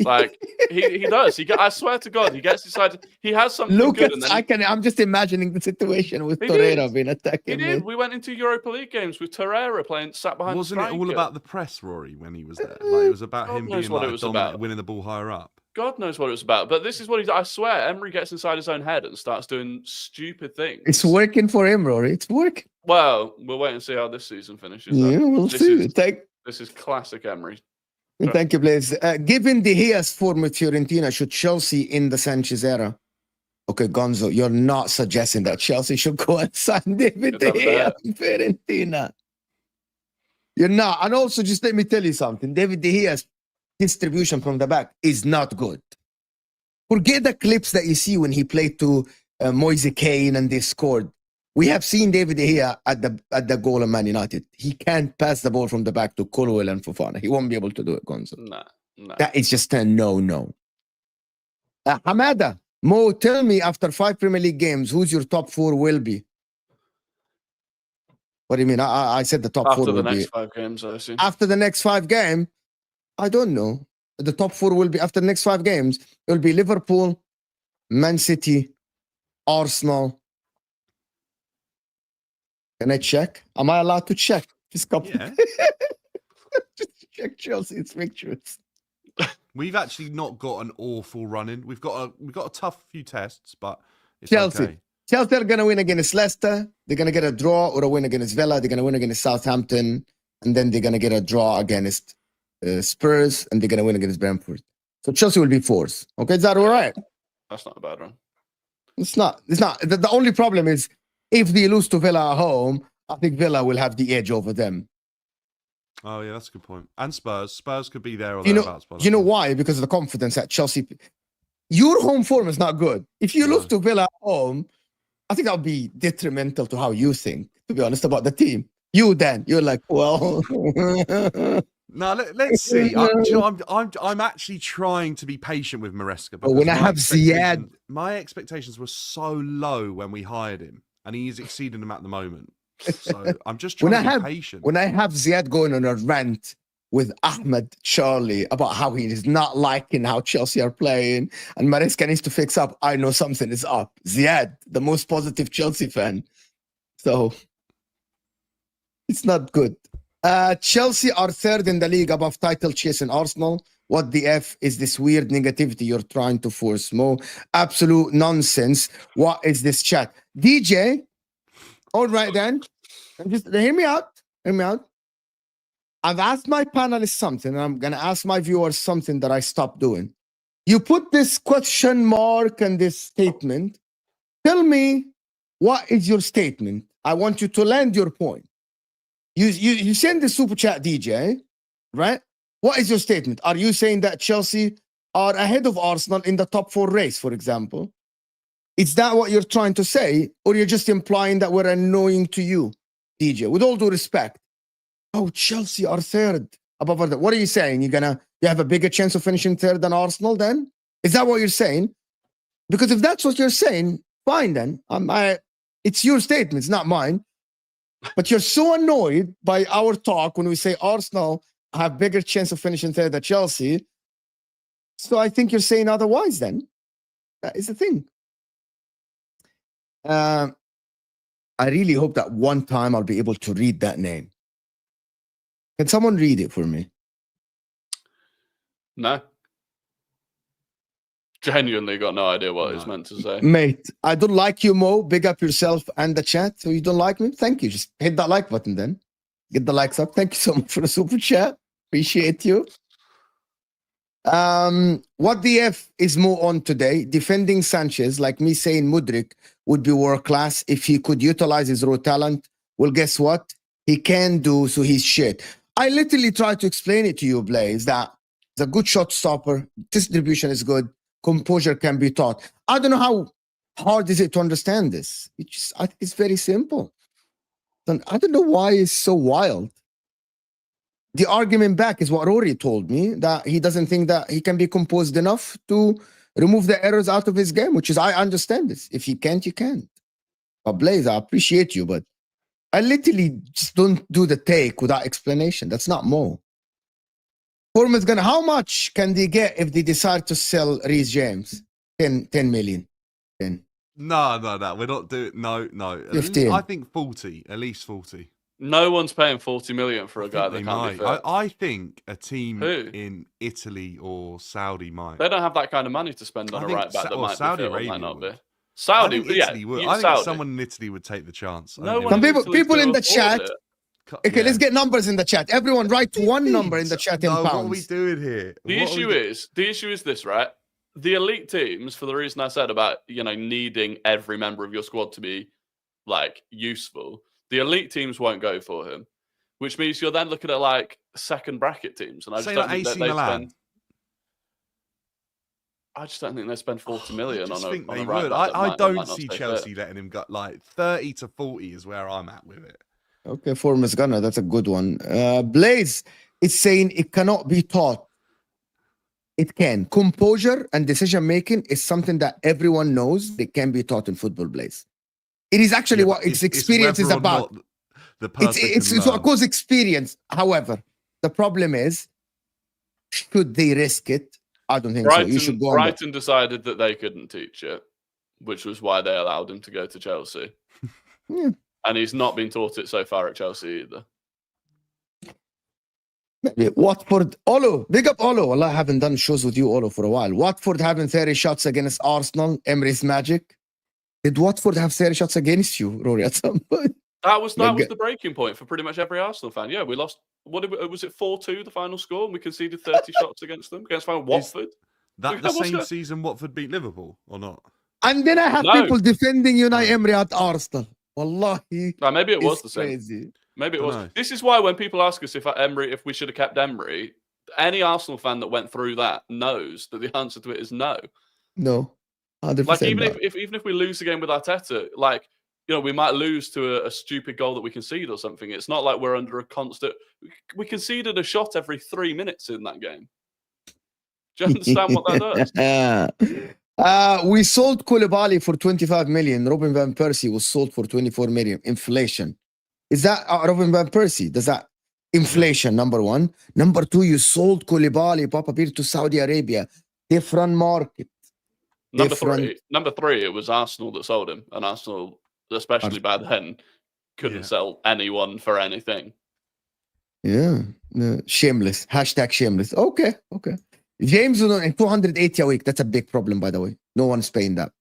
Like he does. I swear to God, he gets inside. He has something good. Lucas, And then I'm just imagining the situation with He Torreira did. being he attacking did. me. We went into Europa League games with Torreira playing sat behind. Wasn't the it all striker. about the press, Rory, when he was there? Like, it was about God him knows being what it like was dominant, about. winning the ball higher up. God knows what it was about. But this is what I swear, Emery gets inside his own head and starts doing stupid things. It's working for him, Rory. It's working. Well, we'll wait and see how this season finishes. Yeah, we'll see. This is classic Emery. Thank you, Blaze. Given De Gea's form with Fiorentina, should Chelsea in the Sanchez era? Okay, Gonzo, you're not suggesting that Chelsea should go and sign David De Gea in Fiorentina. You're not. And also, just let me tell you something. David De Gea's distribution from the back is not good. Forget the clips that you see when he played to Moise Kean and they scored. We have seen David De Gea at the goal of Man United. He can't pass the ball from the back to Colwell and Fofana. He won't be able to do it, Gonzo. No. That is just a no. Hamada, Mo, tell me after 5 Premier League games, who's your top 4 will be? What do you mean? I said the top 4 After will the be. next 5 games, I assume. After the next 5 games, I don't know. The top 4 will be, after the next 5 games, it will be Liverpool, Man City, Arsenal. Can I check? Am I allowed to check? Just couple. Yeah. Just check Chelsea's fixtures. We've actually not got an awful run in. We've got a tough few tests, but it's Chelsea. okay. Chelsea are going to win against Leicester. They're going to get a draw or a win against Villa. They're going to win against Southampton. And then they're going to get a draw against Spurs. And they're going to win against Brentford. So Chelsea will be 4th. Okay, is that all right? That's not a bad run. It's not. The only problem is if they lose to Villa at home, I think Villa will have the edge over them. Oh, yeah, that's a good point. And Spurs. Spurs could be there or You thereabouts. know why? Because of the confidence at Chelsea. Your home form is not good. If you lose to Villa at home, I think that would be detrimental to how you think, to be honest, about the team. You're like, well. No, let's see. I'm actually trying to be patient with Maresca. But when I have Ziad, my expectations were so low when we hired him, and he is exceeding them at the moment. So I'm just trying to be patient. When I have Ziad going on a rant with Ahmed Charlie about how he is not liking how Chelsea are playing and Maresca needs to fix up, I know something is up. Ziad, the most positive Chelsea fan. So it's not good. Chelsea are 3rd in the league above title chasing Arsenal. What the F is this weird negativity you're trying to force, Mo? Absolute nonsense. What is this chat? DJ, all right then. Just hear me out. I've asked my panelists something, and I'm going to ask my viewers something that I stopped doing. You put this question mark and this statement. Tell me, what is your statement? I want you to land your point. You send the super chat, DJ, right? What is your statement? Are you saying that Chelsea are ahead of Arsenal in the top 4 race, for example? Is that what you're trying to say? Or you're just implying that we're annoying to you, DJ? With all due respect. Oh, Chelsea are 3rd above Arsenal. What are you saying? You have a bigger chance of finishing 3rd than Arsenal then? Is that what you're saying? Because if that's what you're saying, fine then. It's your statement, it's not mine. But you're so annoyed by our talk when we say Arsenal have bigger chance of finishing 3rd than Chelsea. So I think you're saying otherwise then. That is the thing. I really hope that one time I'll be able to read that name. Can someone read it for me? No. Genuinely got no idea what it's meant to say. Mate, I don't like you, Mo. Big up yourself and the chat. So you don't like me? Thank you. Just hit that like button then. Get the likes up. Thank you so much for the super chat. Appreciate you. What the F is Mo on today? Defending Sanchez, like me saying Mudryk would be world class if he could utilize his raw talent. Well, guess what? He can do, so he's shit. I literally tried to explain it to you, Blaze, that he's a good shot stopper. Distribution is good. Composure can be taught. I don't know how hard is it to understand this. I think it's very simple. I don't know why it's so wild. The argument back is what Rory told me, that he doesn't think that he can be composed enough to remove the errors out of his game, which is, I understand this. If you can't, you can't. But Blaze, I appreciate you, but I literally just don't do the take without explanation. That's not Mo. Forum is gonna, how much can they get if they decide to sell Reece James? 10 million. 10. No. We're not doing. No. 15. I think 40. At least 40. No one's paying 40 million for a guy that They can't be might. fit. I think a team Who? in Italy or Saudi might. They don't have that kind of money to spend on I a think right back that might Saudi be fit or Arabia might not be. would. Saudi, I think yeah, Italy would. you I think Saudi. someone in Italy would take the chance. I No think one Some in people- Italy's people in gonna the afford chat- it. Okay, let's get numbers in the chat. Everyone write one number in the chat in No, pounds. what are we doing here? The What are we issue is this, right? The elite teams, for the reason I said about needing every member of your squad to be like useful, the elite teams won't go for him, which means you're then looking at like second bracket teams, and I just Say don't like think that AC they Milan. spend. I just don't think they spend 40 I million just on a. think on they a right would. back that I might don't not see stay fit. Chelsea letting him go. Like 30 to 40 is where I'm at with it. Okay, Forum is gonna. That's a good one. Blaze is saying it cannot be taught. It can. Composure and decision making is something that everyone knows they can be taught in football, Blaze. It is actually Yeah, what but its experience is whether or about. not the person It's can of learn. course experience. However, the problem is, should they risk it? I don't think so. You should go on. Brighton decided that they couldn't teach it, which was why they allowed him to go to Chelsea. Yeah. And he's not been taught it so far at Chelsea either. Maybe Watford, Olo, big up Olo. Well, I haven't done shows with you, Olo, for a while. Watford having 30 shots against Arsenal, Emery's magic. Did Watford have 30 shots against you, Rory, at some point? That was the breaking point for pretty much every Arsenal fan. Yeah, we lost. Was it 4-2 the final score, and we conceded 30 shots against them against Watford. That the same season Watford beat Liverpool or not? And then I have No. people defending Unai Emery at Arsenal. Wallahi, No, maybe it was it's the same. crazy. Maybe it Dunno. was. This is why when people ask us if we should have kept Emery, any Arsenal fan that went through that knows that the answer to it is no. No, 100%. Like even no. if we lose the game with Arteta, like we might lose to a stupid goal that we concede or something. It's not like we're under a constant. We conceded a shot every 3 minutes in that game. Do you understand what that does? We sold Koulibaly for 25 million. Robin van Persie was sold for 24 million. Inflation. Is that Robin van Persie? Does that inflation? Number one. Number two, you sold Koulibaly, Papa Beer, to Saudi Arabia. Different market. Number three, it was Arsenal that sold him, and Arsenal, especially by then, couldn't sell anyone for anything. Yeah. Shameless. Hashtag shameless. Okay. James in 280 a week. That's a big problem, by the way. No one's paying that.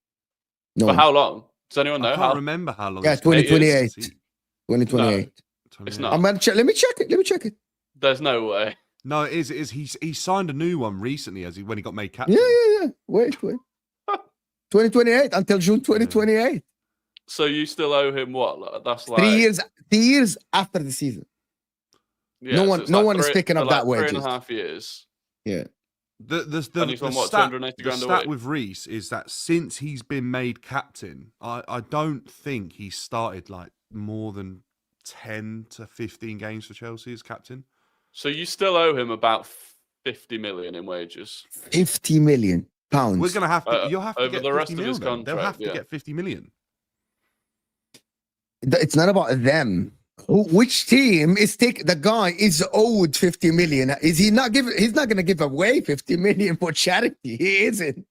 No For one. how long? Does anyone know? I can't remember how long. Yeah, it's been. 2028. 8 years. 2028. It's not. I'm gonna check. Let me check it. There's no way. No, it is. It is. He signed a new one recently when he got made captain. Yeah. Wait. 2028 until June 2028. So you still owe him what? That's like 3 years. 3 years after the season. Yeah, no one is picking up that wages. 3.5 years. Yeah. And he's on, what, stat, 280 the grand a stat week? with Reece is that since he's been made captain, I don't think he's started like more than 10 to 15 games for Chelsea as captain. So you still owe him about 50 million in wages. 50 million pounds. We're gonna have to. You'll have to over get the 50 rest of mil his then. They'll have contract, to get 50 million. It's not about them. Which team is the guy is owed 50 million? Is he not giving? He's not going to give away 50 million for charity. He isn't.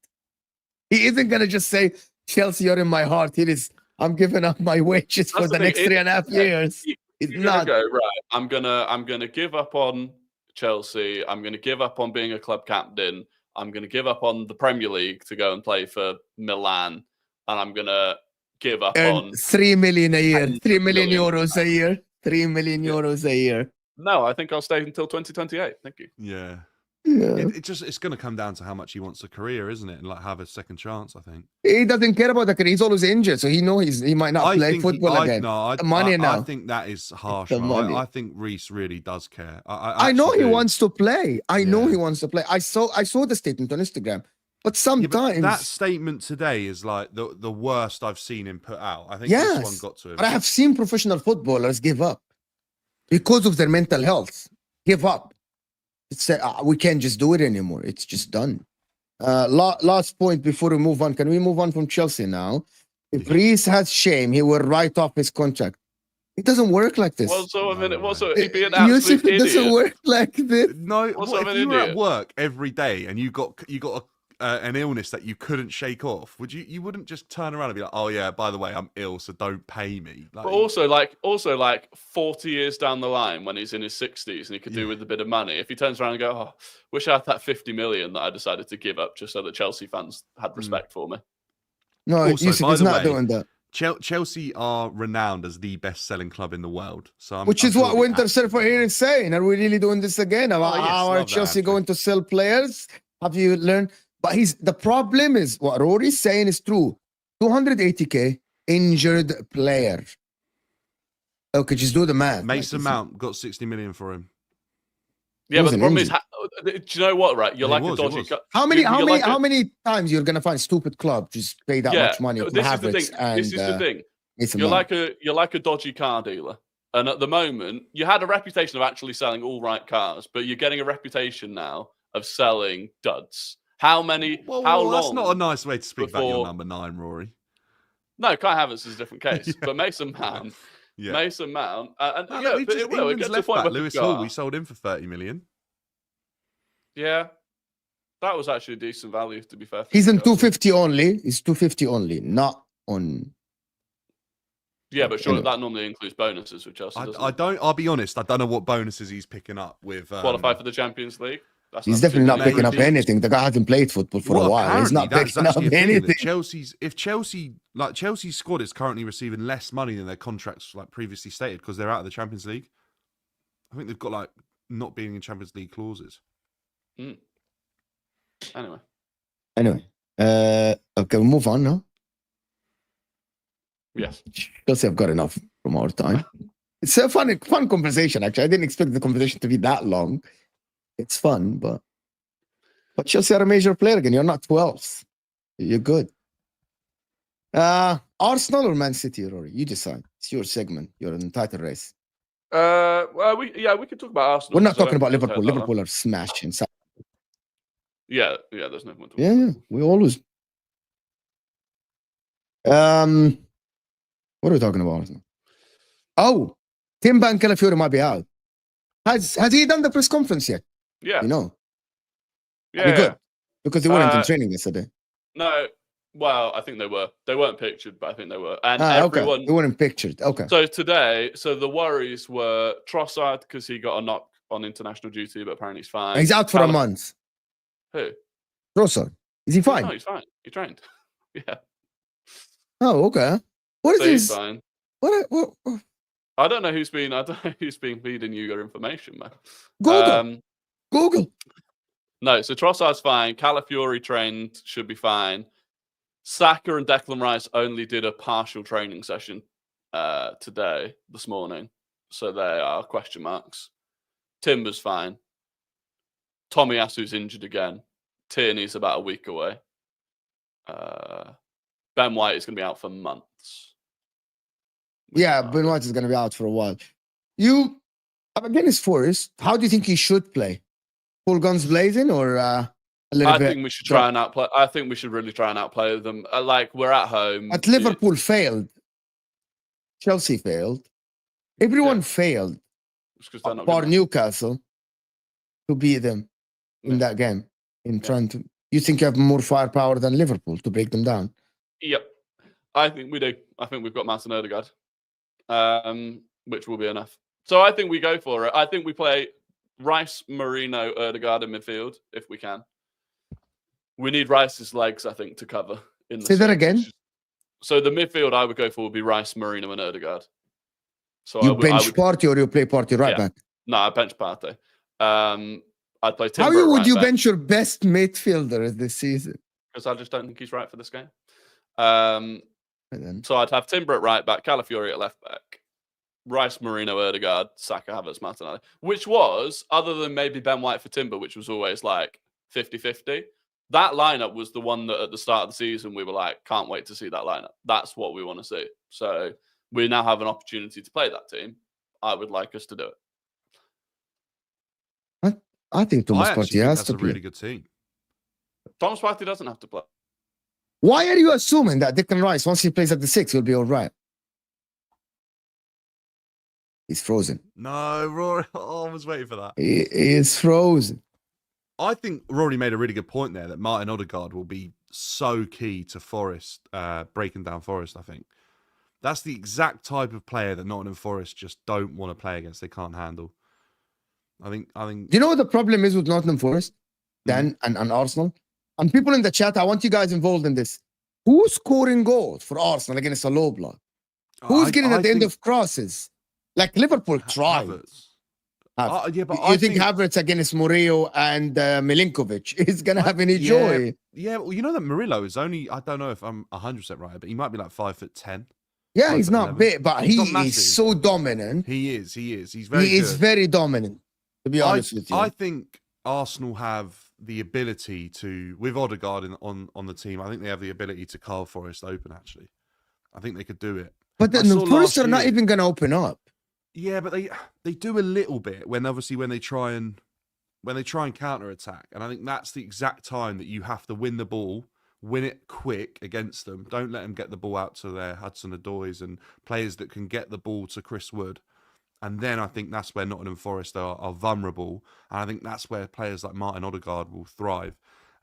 He isn't going to just say, Chelsea, you're in my heart. It is. I'm giving up my wages for the next 3.5 years. It's not. Go, right. I'm gonna give up on Chelsea. I'm gonna give up on being a club captain. I'm gonna give up on the Premier League to go and play for Milan, and I'm gonna give up on 3 million a year, 3 million euros a year, 3 million euros a year. No, I think I'll stay until 2028. Thank you. Yeah. Yeah. It's going to come down to how much he wants a career, isn't it? And like have a second chance, I think. He doesn't care about the career. He's always injured, so he might not play football again. The money now. I think that is harsh. The money. I think Reece really does care. I know he wants to play. I know he wants to play. I saw the statement on Instagram. But sometimes that statement today is like the worst I've seen him put out. I think this one got to him. But I have seen professional footballers give up because of their mental health. Give up. It's we can't just do it anymore. It's just done. Last point before we move on. Can we move on from Chelsea now? If Yeah. Reese has shame, he will write off his contract. It doesn't work like this. What sort of No an, what way. sort of, he'd be an Yusuf, absolute it doesn't idiot. work like this. No, What what, sort of if an you were at idiot? work every day and you got an illness that you couldn't shake off, you wouldn't just turn around and be like, oh yeah, by the way, I'm ill, so don't pay me. Like, But also like 40 years down the line when he's in his 60s and he could do with a bit of money, if he turns around and go, oh, wish I had that 50 million that I decided to give up just so that Chelsea fans had respect for me. No, Also, Yusuf by is the not way, doing that. Chelsea are renowned as the best-selling club in the world. So Which is what Winter Surfer here is saying. Are we really doing this again? About yes, how are love that, Chelsea Andrew. going to sell players? Have you learned? But the problem is what Rory's saying is true. 280k injured player. Okay, just do the math. Mason Like, Mount got 60 million for him. Yeah, but the wasn't problem is, injured. do you know what, right? You're He like was, a he dodgy... was. How many you're times you're gonna find stupid club just pay that much money to this is the Havertz thing. and This is the thing. Mason You're Mount? like a dodgy car dealer. And at the moment, you had a reputation of actually selling all right cars, but you're getting a reputation now of selling duds. How many? Well, how long? that's not a nice way to speak about your before- number 9, Rory. No, Kai Havertz is a different case. Yeah. But Mason Mount, Yeah. Mason Mount, and No, yeah, we but just, it will. It England's gets to a left point back, where Lewis people Hall, are- we sold him for 30 million. Yeah, that was actually a decent value, to be fair. for He's in Newcastle. 250 only. He's 250 only, not on. Yeah, but sure, Anyway. that normally includes bonuses with Chelsea. doesn't it? I'll be honest, I don't know what bonuses he's picking up with. Qualify for the Champions League. That's He's not definitely not particularly picking up ridiculous. anything. The guy hasn't played football for a while. He's not that's picking up actually a thing, that anything. Chelsea's squad is currently receiving less money than their contracts like previously stated because they're out of the Champions League. I think they've got like not being in Champions League clauses. Anyway, Okay, we'll move on now. yes. Chelsea have got enough from our time. It's a fun conversation, actually. I didn't expect the conversation to be that long. It's fun, but Chelsea are a major player again. You're not 12th. You're good. Arsenal or Man City, Rory? You decide. It's your segment. You're in the title race. Well, we could talk about Arsenal. We're not because I talking don't about think we've Liverpool. had that Liverpool are smashing. long. Yeah, there's no point. Yeah, we always. What are we talking about? Oh, Tim Ban Calafiori might be out. Has he done the press conference yet? Yeah, You know, yeah. good because they weren't in Uh, training yesterday. No, well, I think they were. They weren't pictured, but I think they were. And Okay, everyone. they weren't pictured. Okay, So today, the worries were Trossard because he got a knock on international duty, but apparently he's fine. he's out for a month. Who? Trossard, is he fine? No, he's fine. He trained. Yeah. Oh, okay. What is So he's this? fine. What? I don't know who's been feeding you your information, man. Google. Google. No, so Trossard's fine. Calafiori trained, should be fine. Saka and Declan Rice only did a partial training session this morning. So they are question marks. Timber's fine. Tomiyasu's injured again. Tierney's about a week away. Ben White is going to be out for months. Yeah, Ben White is going to be out for a while. I'm against Forest. How do you think he should play? Full guns blazing or a little bit? I think we should try and outplay. I think we should really try and outplay them. Like, we're at home. But Liverpool failed. Chelsea failed. Everyone failed. It's 'cause they're not Bar good enough. Newcastle to beat them in Yeah. that game. In trying to, you think you have more firepower than Liverpool to break them down? Yep. I think we do. I think we've got Martin Odegaard, which will be enough. So I think we go for it. I think we play Rice, Marino, Odegaard in midfield if we can. We need Rice's legs, I think, to cover. Say that again. So the midfield I would go for would be Rice, Marino, and Odegaard. So You bench Party or you play Party right Yeah. back? No, I bench Partey. I'd play Timber. How would you bench your best midfielder this season? Because I just don't think he's right for this game. And then, So I'd have Timber at right back, Calafiori at left back, Rice, Marino, Odegaard, Saka, Havertz, Martinelli, which was, other than maybe Ben White for Timber, which was always like 50-50, that lineup was the one that at the start of the season we were like, can't wait to see that lineup. That's what we want to see. So we now have an opportunity to play that team. I would like us to do it. I think Thomas I actually Partey think has that's to a play. really good team. Thomas Partey doesn't have to play. Why are you assuming that Declan Rice, once he plays at the 6, will be all right? He's frozen. No, Rory. Oh, I was waiting for that. He is frozen. I think Rory made a really good point there that Martin Odegaard will be so key to Forest, breaking down Forest, I think. That's the exact type of player that Nottingham Forest just don't want to play against. They can't handle. I think. Do you know what the problem is with Nottingham Forest, Dan, and Arsenal? And people in the chat, I want you guys involved in this. Who's scoring goals for Arsenal against a low block? Who's getting at the end of crosses? Like Liverpool tried. Yeah, but you think Havertz against Murillo and Milinkovic is going to have any joy? Yeah, well, you know that Murillo is only, I don't know if I'm 100% right, but he might be like 5'10". Yeah, he's not big, but he is so dominant. He is. He's very good. Is very dominant, to be honest with you. I think Arsenal have the ability to, with Odegaard on the team, I think they have the ability to carve Forest open, actually. I think they could do it. But the Forest are not even going to open up. Yeah, but they do a little bit when they try and counter attack, and I think that's the exact time that you have to win the ball, win it quick against them. Don't let them get the ball out to their Hudson-Odois and players that can get the ball to Chris Wood, and then I think that's where Nottingham Forest are vulnerable, and I think that's where players like Martin Odegaard will thrive.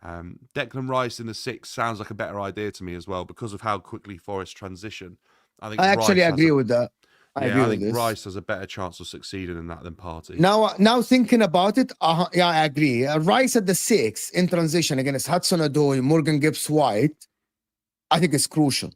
Declan Rice in the 6 sounds like a better idea to me as well because of how quickly Forest transition. I actually agree with that. I think Rice has a better chance of succeeding in that than Partey. Now thinking about it, yeah, I agree. Rice at the 6 in transition against Hudson-Odoi, Morgan Gibbs-White, I think it's crucial.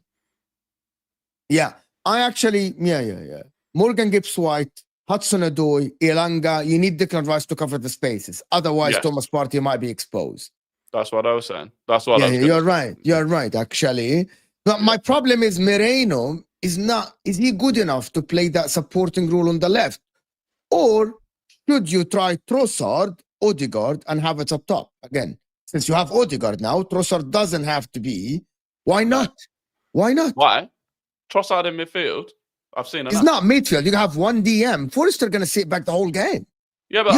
Yeah, yeah. Morgan Gibbs-White, Hudson-Odoi, Elanga, you need Declan Rice to cover the spaces. Otherwise, Thomas Partey might be exposed. That's what I was saying. That's what I was You're right. You're right, actually. But my problem is Moreno is he good enough to play that supporting role on the left? Or should you try Trossard, Odegaard, and have it up top? Again, since you have Odegaard now, Trossard doesn't have to be. Why not? Why not? Why? Trossard in midfield? I've seen enough. It's not midfield. You have one DM. Forrester going to sit back the whole game. Yeah, but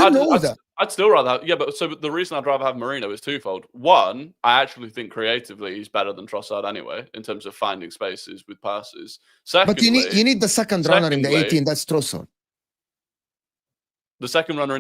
I'd still rather have, but the reason I'd rather have Marino is twofold. One, I actually think creatively he's better than Trossard anyway, in terms of finding spaces with passes. Secondly, but you need the second runner in the 18, that's Trossard. The second runner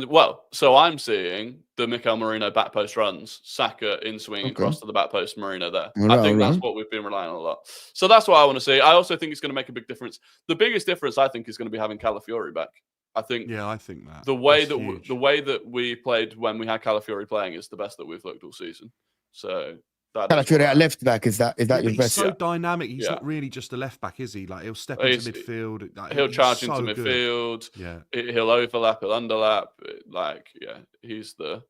so I'm seeing the Mikel Merino back post runs, Saka in swinging across to the back post, Merino there. I think that's what we've been relying on a lot. So that's what I want to see. I also think it's going to make a big difference. The biggest difference I think is going to be having Calafiori back. I think that the way that we played when we had Calafiori playing is the best that we've looked all season. So Calafiori at left back is that your best? He's so dynamic. He's not really just a left back, is he? Like he'll step into midfield. He'll charge into midfield. Yeah, he'll overlap. He'll underlap.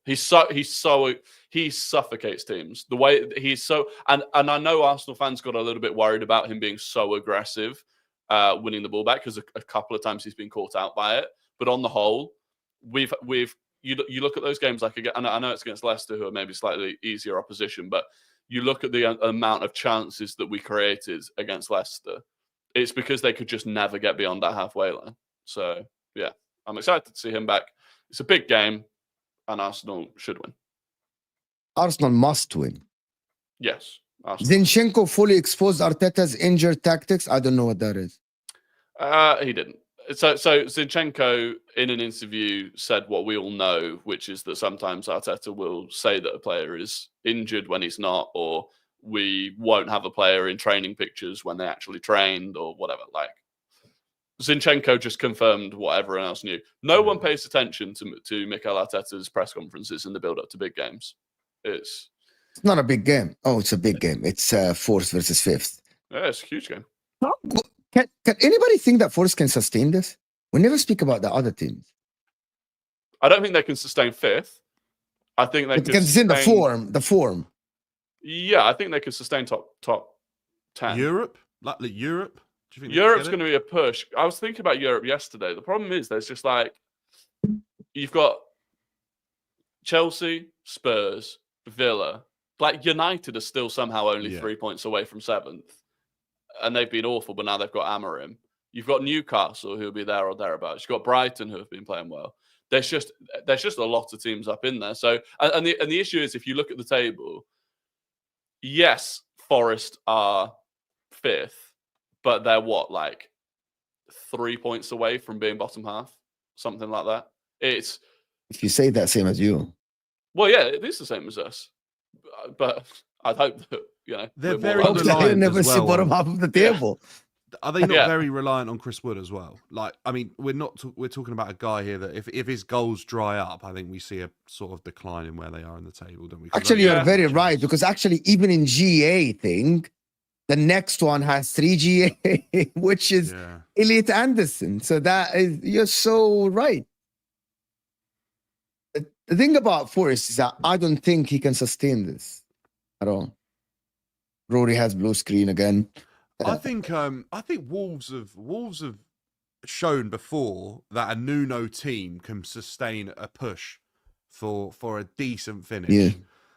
He suffocates teams. The way he's so and I know Arsenal fans got a little bit worried about him being so aggressive. Winning the ball back because a couple of times he's been caught out by it. But on the whole, you look at those games like again, and I know it's against Leicester, who are maybe slightly easier opposition, but you look at the amount of chances that we created against Leicester. It's because they could just never get beyond that halfway line. So yeah, I'm excited to see him back. It's a big game, and Arsenal should win. Arsenal must win. Yes. Zinchenko fully exposed Arteta's injured tactics. I don't know what that is. He didn't. So Zinchenko in an interview said what we all know, which is that sometimes Arteta will say that a player is injured when he's not, or we won't have a player in training pictures when they actually trained or whatever. Like Zinchenko just confirmed what everyone else knew. No one pays attention to Mikel Arteta's press conferences in the build-up to big games. It's not a big game. Oh, it's a big game. It's 4th versus 5th. Yeah, it's a huge game. Can anybody think that Forest can sustain this? We never speak about the other teams. I don't think they can sustain 5th. I think they can sustain the form. Yeah, I think they could sustain top 10. Europe? Like Europe? Do you think Europe's going to be a push. I was thinking about Europe yesterday. The problem is there's just like you've got Chelsea, Spurs, Villa. Like United are still somehow only 3 points away from 7th. And they've been awful, but now they've got Amorim. You've got Newcastle, who'll be there or thereabouts. You've got Brighton, who have been playing well. There's just a lot of teams up in there. So, and the issue is, if you look at the table, yes, Forest are 5th, but they're what, like 3 points away from being bottom half, something like that. It's If you say that, same as you. well, yeah, it is the same as us, but I'd hope that They're we're more very likely- reliant They'll never as see well bottom on- half of the Yeah. table. Are they not Yeah. very reliant on Chris Wood as well? Like, I mean, we're talking about a guy here that if his goals dry up, I think we see a sort of decline in where they are in the table, don't we? 'Cause I Actually, don't you're think very there's much right, else. because actually, even in GA thing, the next one has 3 GA, which is Yeah. Elliot Anderson. So you're so right. The thing about Forrest is that I don't think he can sustain this at all. Rory has blue screen again. I think Wolves have shown before that a Nuno team can sustain a push for a decent finish. Yeah.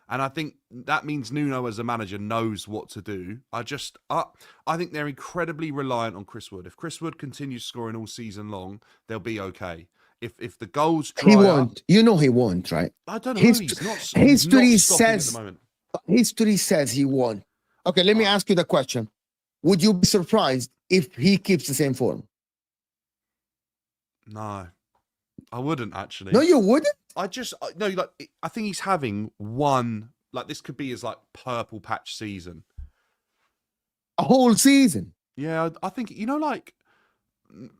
And I think that means Nuno as a manager knows what to do. I think they're incredibly reliant on Chris Wood. If Chris Wood continues scoring all season long, they'll be okay. If the goals dry He up, won't. You know he won't, right? I don't know. History He's not stopping says at the moment. history says he won't. Okay, let me ask you the question. Would you be surprised if he keeps the same form? No, I wouldn't actually. No, you wouldn't? I think he's having one, like, this could be his like purple patch season. A whole season. Yeah, I think, like,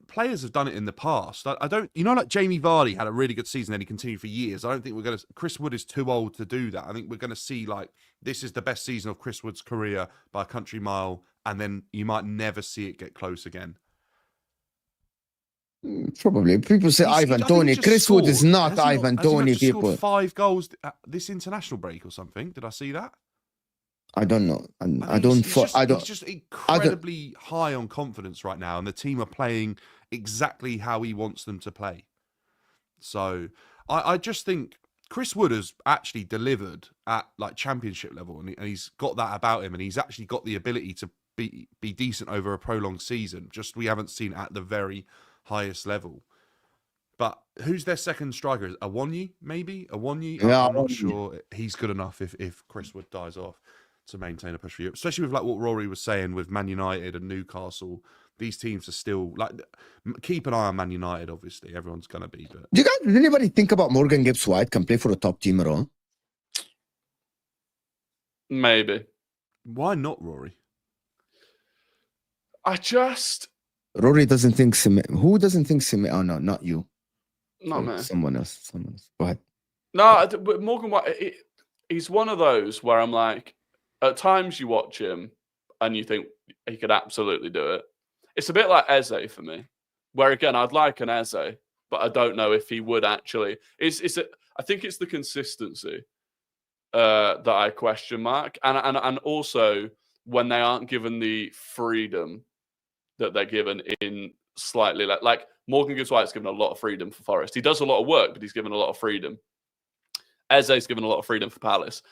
players have done it in the past. I don't, like Jamie Vardy had a really good season and he continued for years. I don't think Chris Wood is too old to do that. I think we're going to see, like, this is the best season of Chris Wood's career by a country mile, and then you might never see it get close again. Probably. People say Ivan Toney. Chris Wood is not Ivan Toney, people. Scored 5 goals this international break or something. Did I see that? I don't know. He's just incredibly high on confidence right now, and the team are playing exactly how he wants them to play. So I just think Chris Wood has actually delivered at like championship level, and he's got that about him, and he's actually got the ability to be decent over a prolonged season. Just we haven't seen at the very highest level. But who's their second striker? Awoniyi, maybe? Awoniyi? Yeah, I'm not sure he's good enough if Chris Wood dies off to maintain a push for you. Especially with like what Rory was saying with Man United and Newcastle. These teams are still like, keep an eye on Man United, obviously. Everyone's gonna be, but Did anybody think about Morgan Gibbs White can play for a top team at all? Maybe. why not Rory? Rory doesn't think who doesn't think Oh no, not you. Not me. Someone else. Go ahead. No, but Morgan White, he's one of those where I'm like, at times you watch him and you think he could absolutely do it. It's a bit like Eze for me, where again, I'd like an Eze, but I don't know if he would actually. I think it's the consistency that I question mark. And also when they aren't given the freedom that they're given in slightly like Morgan Gibbs White's given a lot of freedom for Forest. He does a lot of work, but he's given a lot of freedom. Eze's given a lot of freedom for Palace.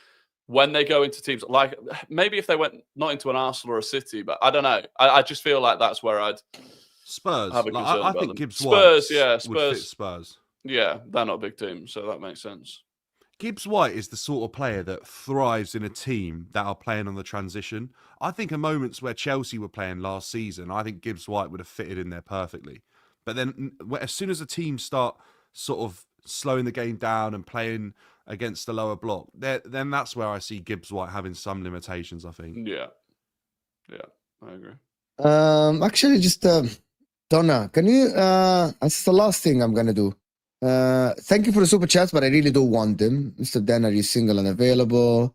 When they go into teams, like maybe if they went not into an Arsenal or a City, but I don't know. I just feel like that's where I'd Spurs. have a Like, concern I about think them. Gibbs Spurs, White yeah, would Spurs. fit Spurs. Yeah, they're not a big team, so that makes sense. Gibbs White is the sort of player that thrives in a team that are playing on the transition. I think in moments where Chelsea were playing last season, I think Gibbs White would have fitted in there perfectly. But then as soon as the team start sort of slowing the game down and playing against the lower block, then that's where I see Gibbs White having some limitations, I think. Yeah, I agree. Actually, just Donna, can you? That's the last thing I'm gonna do. Thank you for the super chats, but I really do want them. Mr. Dan, are you single and available?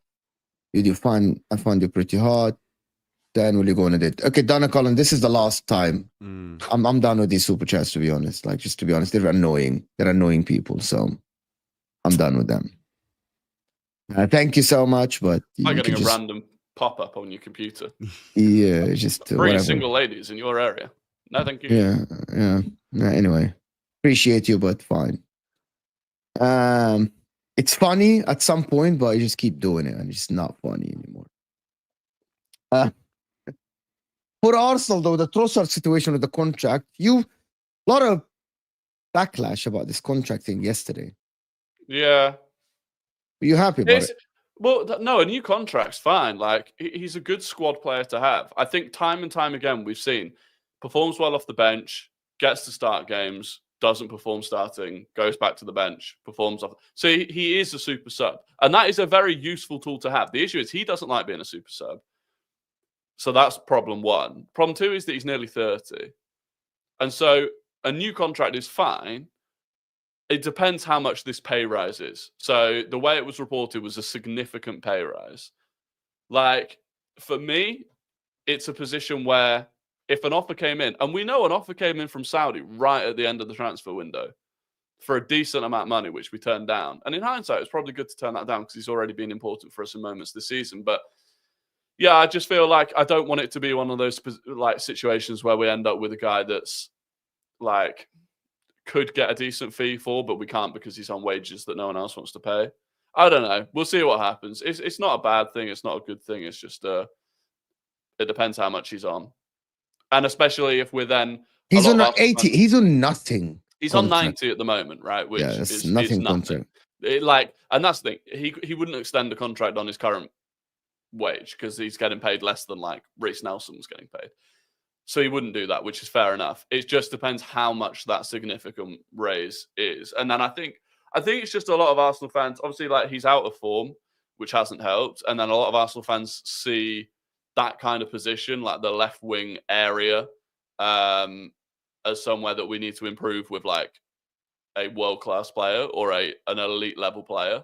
You do fine. I find you pretty hot. Dan, will you go on a date? Okay, Donna Collin, this is the last time. I'm done with these super chats, to be honest. Like, just to be honest, they're annoying. They're annoying people, so I'm done with them. Thank you so much, but I'm getting a random pop-up on your computer. Yeah, just Three whatever. single ladies in your area. No, thank you. Yeah. Anyway, appreciate you, but fine. It's funny at some point, but I just keep doing it, and it's just not funny anymore. For Arsenal, though, the Trossard situation with the contract, a lot of backlash about this contract thing yesterday. Yeah. Were you happy about it? Well, no, a new contract's fine. Like, he's a good squad player to have. I think time and time again we've seen performs well off the bench, gets to start games, doesn't perform starting, goes back to the bench, performs off. So he is a super sub, and that is a very useful tool to have. The issue is he doesn't like being a super sub. So that's problem one. Problem two is that he's nearly 30. And so a new contract is fine. It depends how much this pay rise is. So the way it was reported was a significant pay rise. Like, for me, it's a position where if an offer came in, and we know an offer came in from Saudi right at the end of the transfer window for a decent amount of money, which we turned down. And in hindsight, it's probably good to turn that down because he's already been important for us in moments this season. But yeah, I just feel like I don't want it to be one of those like situations where we end up with a guy that's like could get a decent fee for, but we can't because he's on wages that no one else wants to pay. I don't know. We'll see what happens. It's not a bad thing. It's not a good thing. It's just it depends how much he's on, and especially if we're then he's on 80. He's on nothing. He's on 90 at the moment, right? Which is nothing. And that's the thing. He wouldn't extend the contract on his current wage because he's getting paid less than like Reece Nelson was getting paid. So he wouldn't do that, which is fair enough. It just depends how much that significant raise is. And then I think it's just a lot of Arsenal fans, obviously, like he's out of form, which hasn't helped. And then a lot of Arsenal fans see that kind of position, like the left wing area, as somewhere that we need to improve with like a world-class player or an elite level player.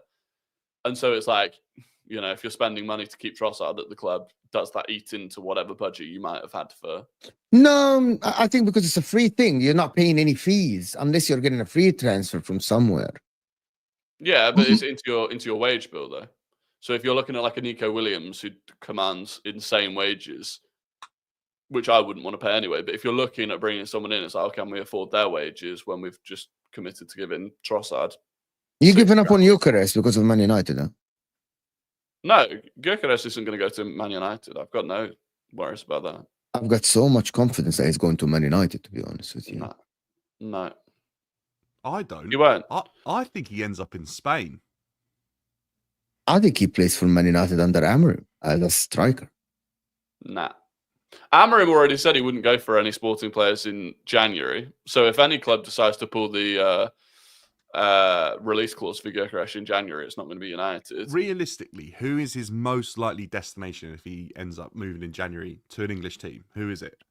And so it's like, you know, if you're spending money to keep Trossard at the club, does that eat into whatever budget you might have had for? No, I think because it's a free thing. You're not paying any fees unless you're getting a free transfer from somewhere. Yeah, but it's into your wage bill though. So if you're looking at like a Nico Williams who commands insane wages, which I wouldn't want to pay anyway, but if you're looking at bringing someone in, it's like, oh, can we afford their wages when we've just committed to giving Trossard? You're giving up on Eucharist because of Man United, huh? No, Gyökeres isn't going to go to Man United. I've got no worries about that. I've got so much confidence that he's going to Man United, to be honest with you. No. I don't. You won't. I think he ends up in Spain. I think he plays for Man United under Amorim as a striker. Nah. Amorim already said he wouldn't go for any Sporting players in January. So if any club decides to pull the release clause for Gyökeres in January, it's not going to be United. Realistically, who is his most likely destination if he ends up moving in January to an English team? Who is it?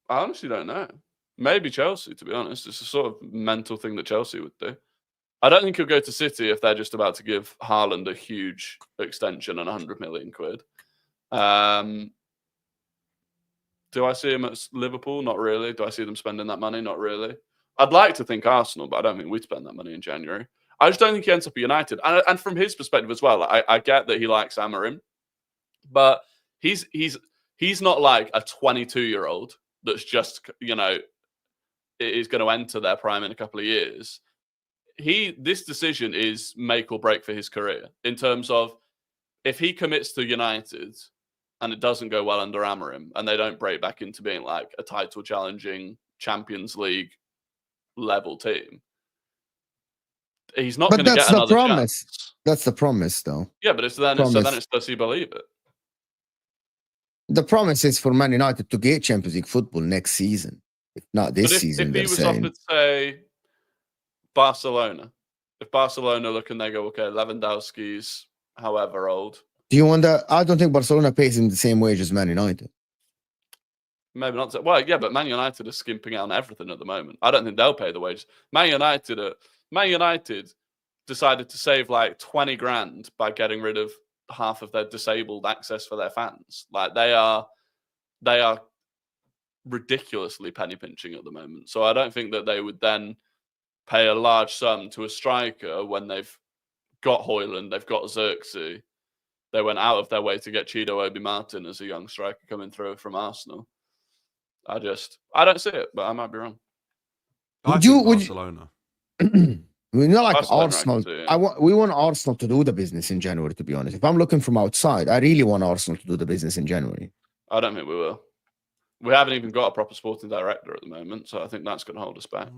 I honestly don't know. Maybe Chelsea, to be honest. It's a sort of mental thing that Chelsea would do. I don't think he'll go to City if they're just about to give Haaland a huge extension and 100 million quid. Do I see him at Liverpool? Not really. Do I see them spending that money? Not really. I'd like to think Arsenal, but I don't think we'd spend that money in January. I just don't think he ends up at United. And from his perspective as well, I get that he likes Amorim, but he's not like a 22-year-old that's just, you know, is going to enter their prime in a couple of years. This decision is make or break for his career in terms of if he commits to United and it doesn't go well under Amorim and they don't break back into being like a title challenging Champions League level team, he's not going to get another promise. chance. That's the promise, though. Yeah, but it's does he believe it? The promise is for Man United to get Champions League football next season, if not this season. If he was offered, say, Barcelona, if Barcelona look and they go, okay, Lewandowski's however old. Do you wonder? I don't think Barcelona pays him the same wage as Man United. Maybe not. Well, yeah, but Man United are skimping out on everything at the moment. I don't think they'll pay the wages. Man United decided to save like 20 grand by getting rid of half of their disabled access for their fans. Like they are ridiculously penny pinching at the moment. So I don't think that they would then pay a large sum to a striker when they've got Højlund, they've got Xerxes. They went out of their way to get Chido Obi Martin as a young striker coming through from Arsenal. I don't see it, but I might be wrong. Barcelona. We're not like Barcelona, Arsenal. We want Arsenal to do the business in January, to be honest. If I'm looking from outside, I really want Arsenal to do the business in January. I don't think we will. We haven't even got a proper sporting director at the moment, so I think that's going to hold us back.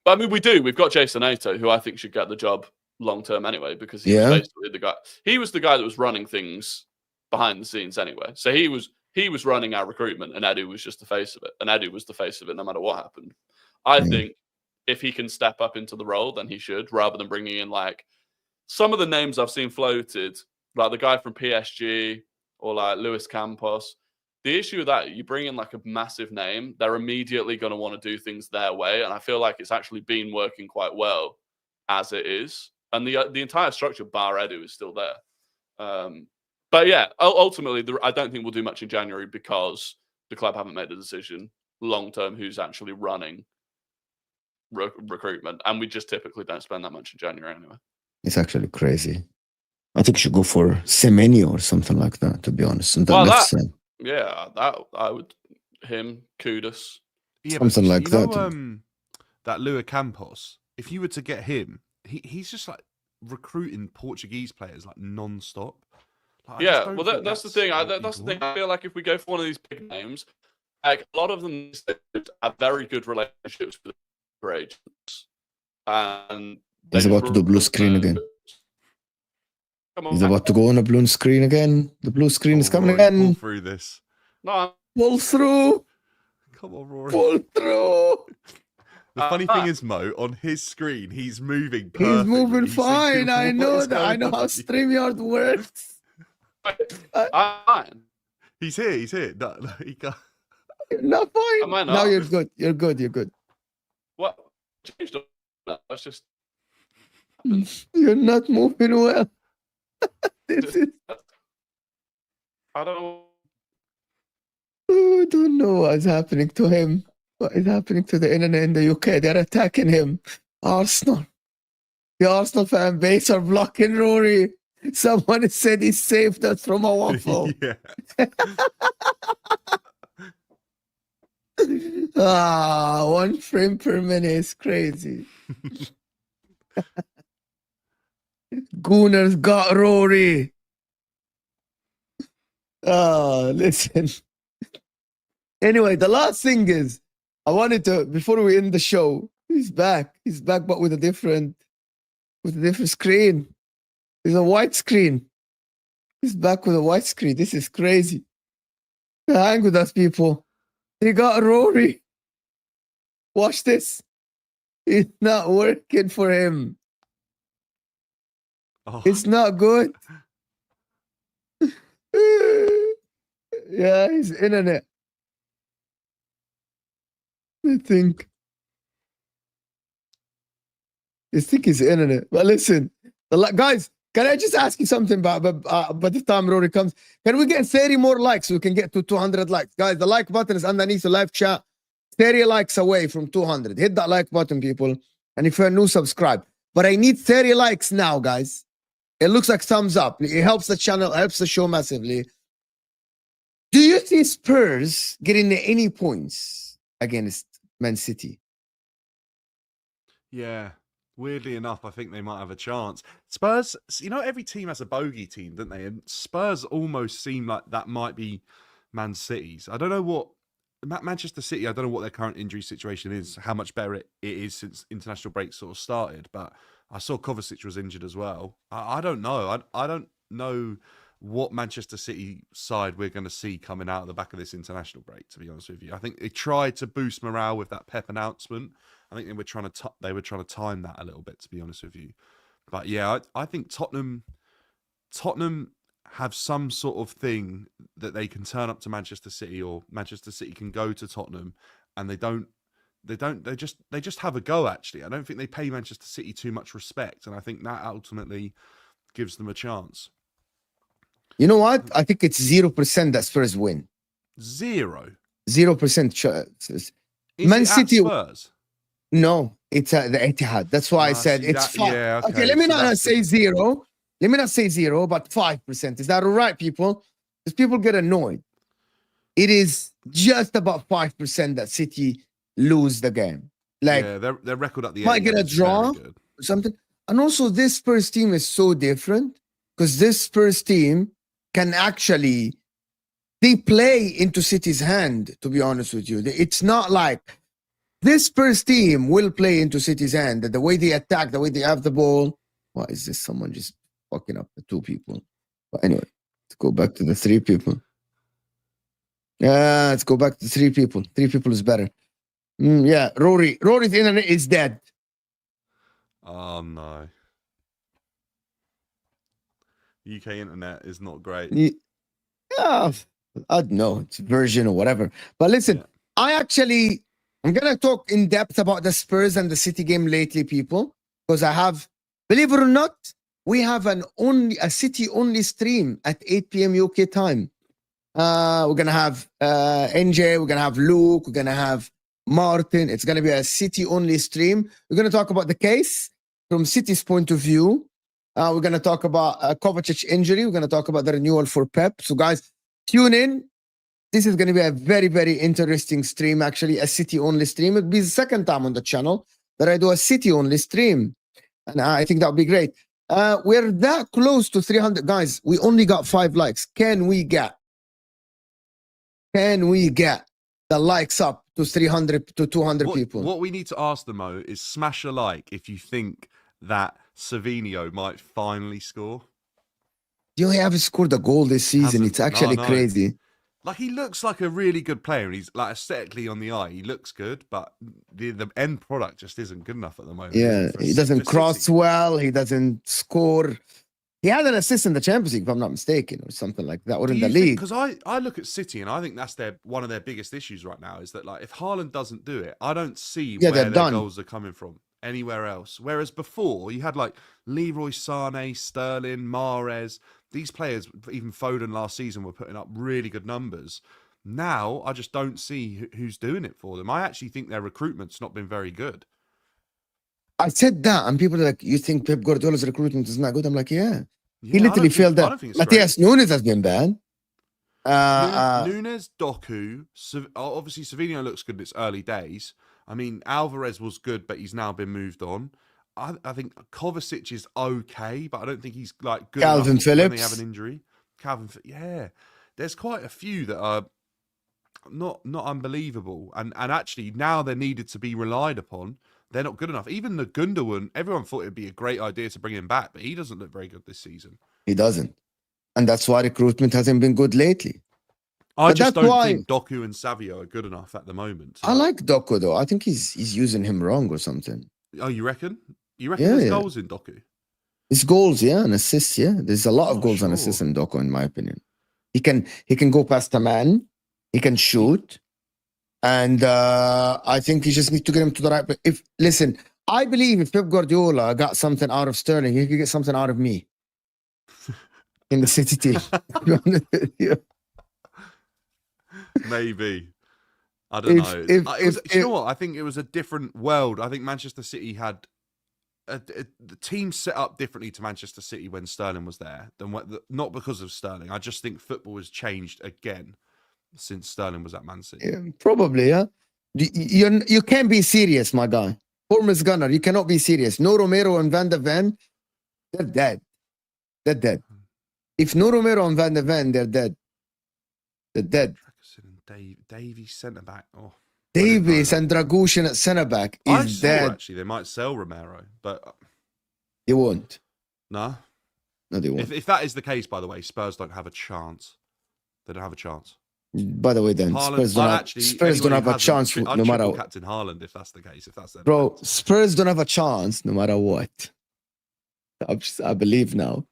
But I mean, we do. We've got Jason Ato, who I think should get the job long term anyway, because he was basically the guy. He was the guy that was running things behind the scenes anyway. So he was running our recruitment, and Edu was just the face of it. And Edu was the face of it no matter what happened. I think if he can step up into the role, then he should, rather than bringing in like some of the names I've seen floated, like the guy from PSG or like Luis Campos. The issue with that, you bring in like a massive name, they're immediately going to want to do things their way. And I feel like it's actually been working quite well as it is. And the entire structure, bar Edu, is still there. But yeah, ultimately, I don't think we'll do much in January because the club haven't made a decision long-term who's actually running recruitment. And we just typically don't spend that much in January anyway. It's actually crazy. I think you should go for Semenyo or something like that, to be honest. Yeah, that I would. Him, Kudus. Yeah, something like that. That Luis Campos, if you were to get him, he's just like recruiting Portuguese players like non-stop. Like, well, that's the thing. That's the thing. I feel like if we go for one of these big names, like a lot of them have very good relationships with their agents. And he's about to do blue screen again. He's about to go on a blue screen again. The blue screen is coming Rory, again. Pull through this. No. Pull through. Come on, Rory. Pull through. The funny thing is, Mo, on his screen, he's moving perfectly. He's moving fine. I know that. I know how StreamYard works. He's here. No, he got... Not fine. Am I not? Now you're good. You're good. What? Changed up. That's just... You're not moving well. I don't know. I don't know what's happening to him. What is happening to the internet in the UK? They're attacking him. Arsenal. The Arsenal fan base are blocking Rory. Someone said he saved us from a waffle. Yeah. 1 frame per minute is crazy. Gooners got Rory. Listen. Anyway, the last thing is, I wanted to, before we end the show, he's back. He's back, but with a different screen. It's a white screen. He's back with a white screen. This is crazy. Hang with us, people. He got Rory. Watch this. It's not working for him. Oh. It's not good. Yeah, his internet. I think his internet. But listen, guys, can I just ask you something by the time Rory comes? Can we get 30 more likes so we can get to 200 likes? Guys, the like button is underneath the live chat. 30 likes away from 200. Hit that like button, people. And if you're new, subscribe. But I need 30 likes now, guys. It looks like thumbs up. It helps the channel, helps the show massively. Do you see Spurs getting any points against Man City? Yeah. Weirdly enough, I think they might have a chance. Spurs, every team has a bogey team, don't they? And Spurs almost seem like that might be Man City's. I don't know what... Manchester City, I don't know what their current injury situation is, how much better it is since international break sort of started, but I saw Kovacic was injured as well. I don't know. I don't know what Manchester City side we're going to see coming out of the back of this international break, to be honest with you. I think they tried to boost morale with that Pep announcement. I think they were trying to time that a little bit, to be honest with you. But yeah, I think Tottenham have some sort of thing that they can turn up to Manchester City, or Manchester City can go to Tottenham, and they just have a go. Actually, I don't think they pay Manchester City too much respect, and I think that ultimately gives them a chance. You know what? I think it's 0% that Spurs win. 0% chances. Man City Spurs. No, it's the Etihad. That's why I said it's 5. Yeah, okay, let me not say 0. Let me not say 0, but 5%. Is that all right, people? Because people get annoyed. It is just about 5% that City lose the game. Like, yeah, their record at the might end get a draw or something. And also, this Spurs team is so different because this Spurs team can actually, they play into City's hand, to be honest with you. It's not like this Spurs team will play into City's hand. The way they attack, the way they have the ball. Why is this? Someone just fucking up the 2 people. But anyway, let's go back to the 3 people. Yeah, let's go back to 3 people. 3 people is better. Yeah, Rory's internet is dead. Oh no. UK internet is not great. Yeah, I don't know. It's version or whatever. But listen, Yeah. I'm going to talk in depth about the Spurs and the City game lately, people, because I have, believe it or not, we have a City-only stream at 8 p.m. UK time. We're going to have NJ, we're going to have Luke, we're going to have Martin. It's going to be a City-only stream. We're going to talk about the case from City's point of view. We're going to talk about Kovacic injury. We're going to talk about the renewal for Pep. So guys, tune in. This is going to be a very, very interesting stream, actually, a City-only stream. It'll be the second time on the channel that I do a City-only stream. And I think that would be great. We're that close to 300. Guys, we only got 5 likes. Can we get the likes up to 300 to 200 people? What we need to ask them, Mo, is smash a like if you think that Savinho might finally score. You haven't scored a goal this season. It's actually crazy. Like, he looks like a really good player, and he's like aesthetically on the eye, he looks good, but the end product just isn't good enough at the moment. Yeah, he doesn't cross well, he doesn't score. He had an assist in the Champions League, if I'm not mistaken, or something like that, or in the league. Because I look at City, and I think that's one of their biggest issues right now, is that, like, if Haaland doesn't do it, I don't see where their goals are coming from anywhere else. Whereas before, you had like Leroy Sané, Sterling, Mahrez. These players, even Foden last season, were putting up really good numbers. Now, I just don't see who's doing it for them. I actually think their recruitment's not been very good. I said that, and people are like, you think Pep Guardiola's recruitment is not good? I'm like, yeah. He literally failed that. Matthias Nunes has been bad. Nunes, Doku, obviously Savinho looks good in its early days. I mean, Alvarez was good, but he's now been moved on. I think Kovacic is okay, but I don't think he's like good Calvin enough Phillips. when they have an injury. Yeah. There's quite a few that are not unbelievable. And actually, now they're needed to be relied upon. They're not good enough. Even the Gundogan, everyone thought it'd be a great idea to bring him back, but he doesn't look very good this season. He doesn't. And that's why recruitment hasn't been good lately. I just don't think Doku and Savio are good enough at the moment. I like Doku, though. I think he's using him wrong or something. Oh, you reckon? You reckon there's goals in Doku? It's goals, yeah, and assists, yeah. There's a lot of goals and assists in Doku, in my opinion. He can go past a man. He can shoot. And I think you just need to get him to the right. Listen, I believe if Pep Guardiola got something out of Sterling, he could get something out of me in the City team. Maybe. I don't know. You know what? I think it was a different world. I think Manchester City had the team set up differently to Manchester City when Sterling was there. Not because of Sterling. I just think football has changed again since Sterling was at Man City. Yeah, probably, yeah. You can't be serious, my guy. Bournemouth Gunner, you cannot be serious. No Romero and Van de Ven, they're dead. They're dead. If no Romero and Van de Ven, they're dead. They're dead. Davies centre back. Oh, Davies and Dragushin at centre back is dead. Actually, they might sell Romero, but they won't. No, they won't. If that is the case, by the way, Spurs don't have a chance. They don't have a chance. By the way, then Spurs don't have a chance no matter what. Captain Haaland, if that's the case, if that's their bro, Spurs don't have a chance no matter what. I believe now.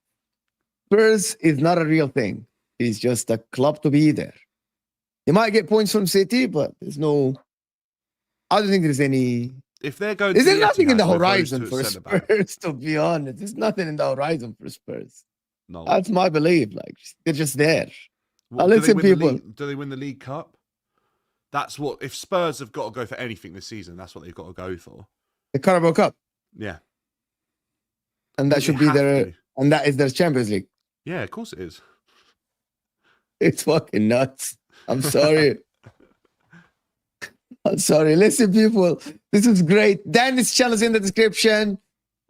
Spurs is not a real thing. It's just a club to be there. They might get points from City, but there's no. I don't think there's any. If they're going, there's nothing in the horizon for Spurs. To be honest, there's nothing in the horizon for Spurs. No, that's my belief. Like they're just there. Well, listen, people. Do they win the League Cup? That's what. If Spurs have got to go for anything this season, that's what they've got to go for. The Carabao Cup. Yeah. And that should be their. And that is their Champions League. Yeah, of course it is. It's fucking nuts. I'm sorry. I'm sorry. Listen, people, this is great. Dan's channel is in the description.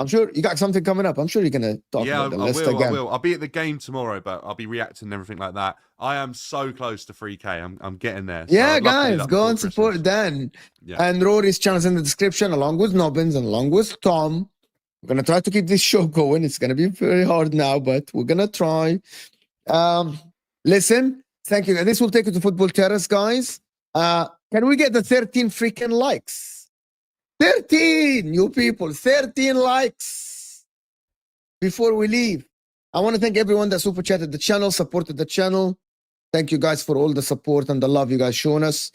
I'm sure you got something coming up. I'm sure you're gonna talk Yeah, about the I Leicester will. game. I will. I'll be at the game tomorrow, but I'll be reacting and everything like that. I am so close to 3K. I'm getting there. So Yeah, I'd love to do guys, that go before and support Christmas. Dan. Yeah. And Rory's channel's in the description, along with Nobbins and along with Tom. We're gonna try to keep this show going. It's gonna be very hard now, but we're gonna try. Listen, thank you. This will take you to Football Terrace, guys. Can we get the 13 freaking likes? 13, you people, 13 likes before we leave. I want to thank everyone that super chatted the channel, supported the channel. Thank you guys for all the support and the love you guys shown us.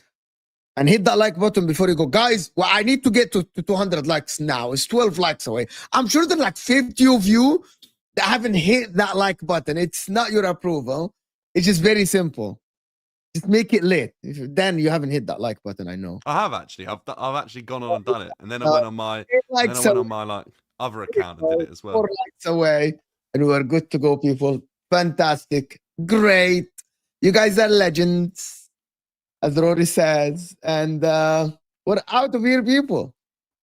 And hit that like button before you go. Guys, well, I need to get to 200 likes now. It's 12 likes away. I'm sure there are like 50 of you that haven't hit that like button. It's not your approval. It's just very simple. Just make it lit. Then you haven't hit that like button, I know. I have actually. I've actually gone on and done it, and then I went on my other account and did it as well. 4 likes away, and we're good to go, people. Fantastic, great. You guys are legends, as Rory says, and we're out of here, people.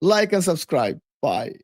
Like and subscribe. Bye.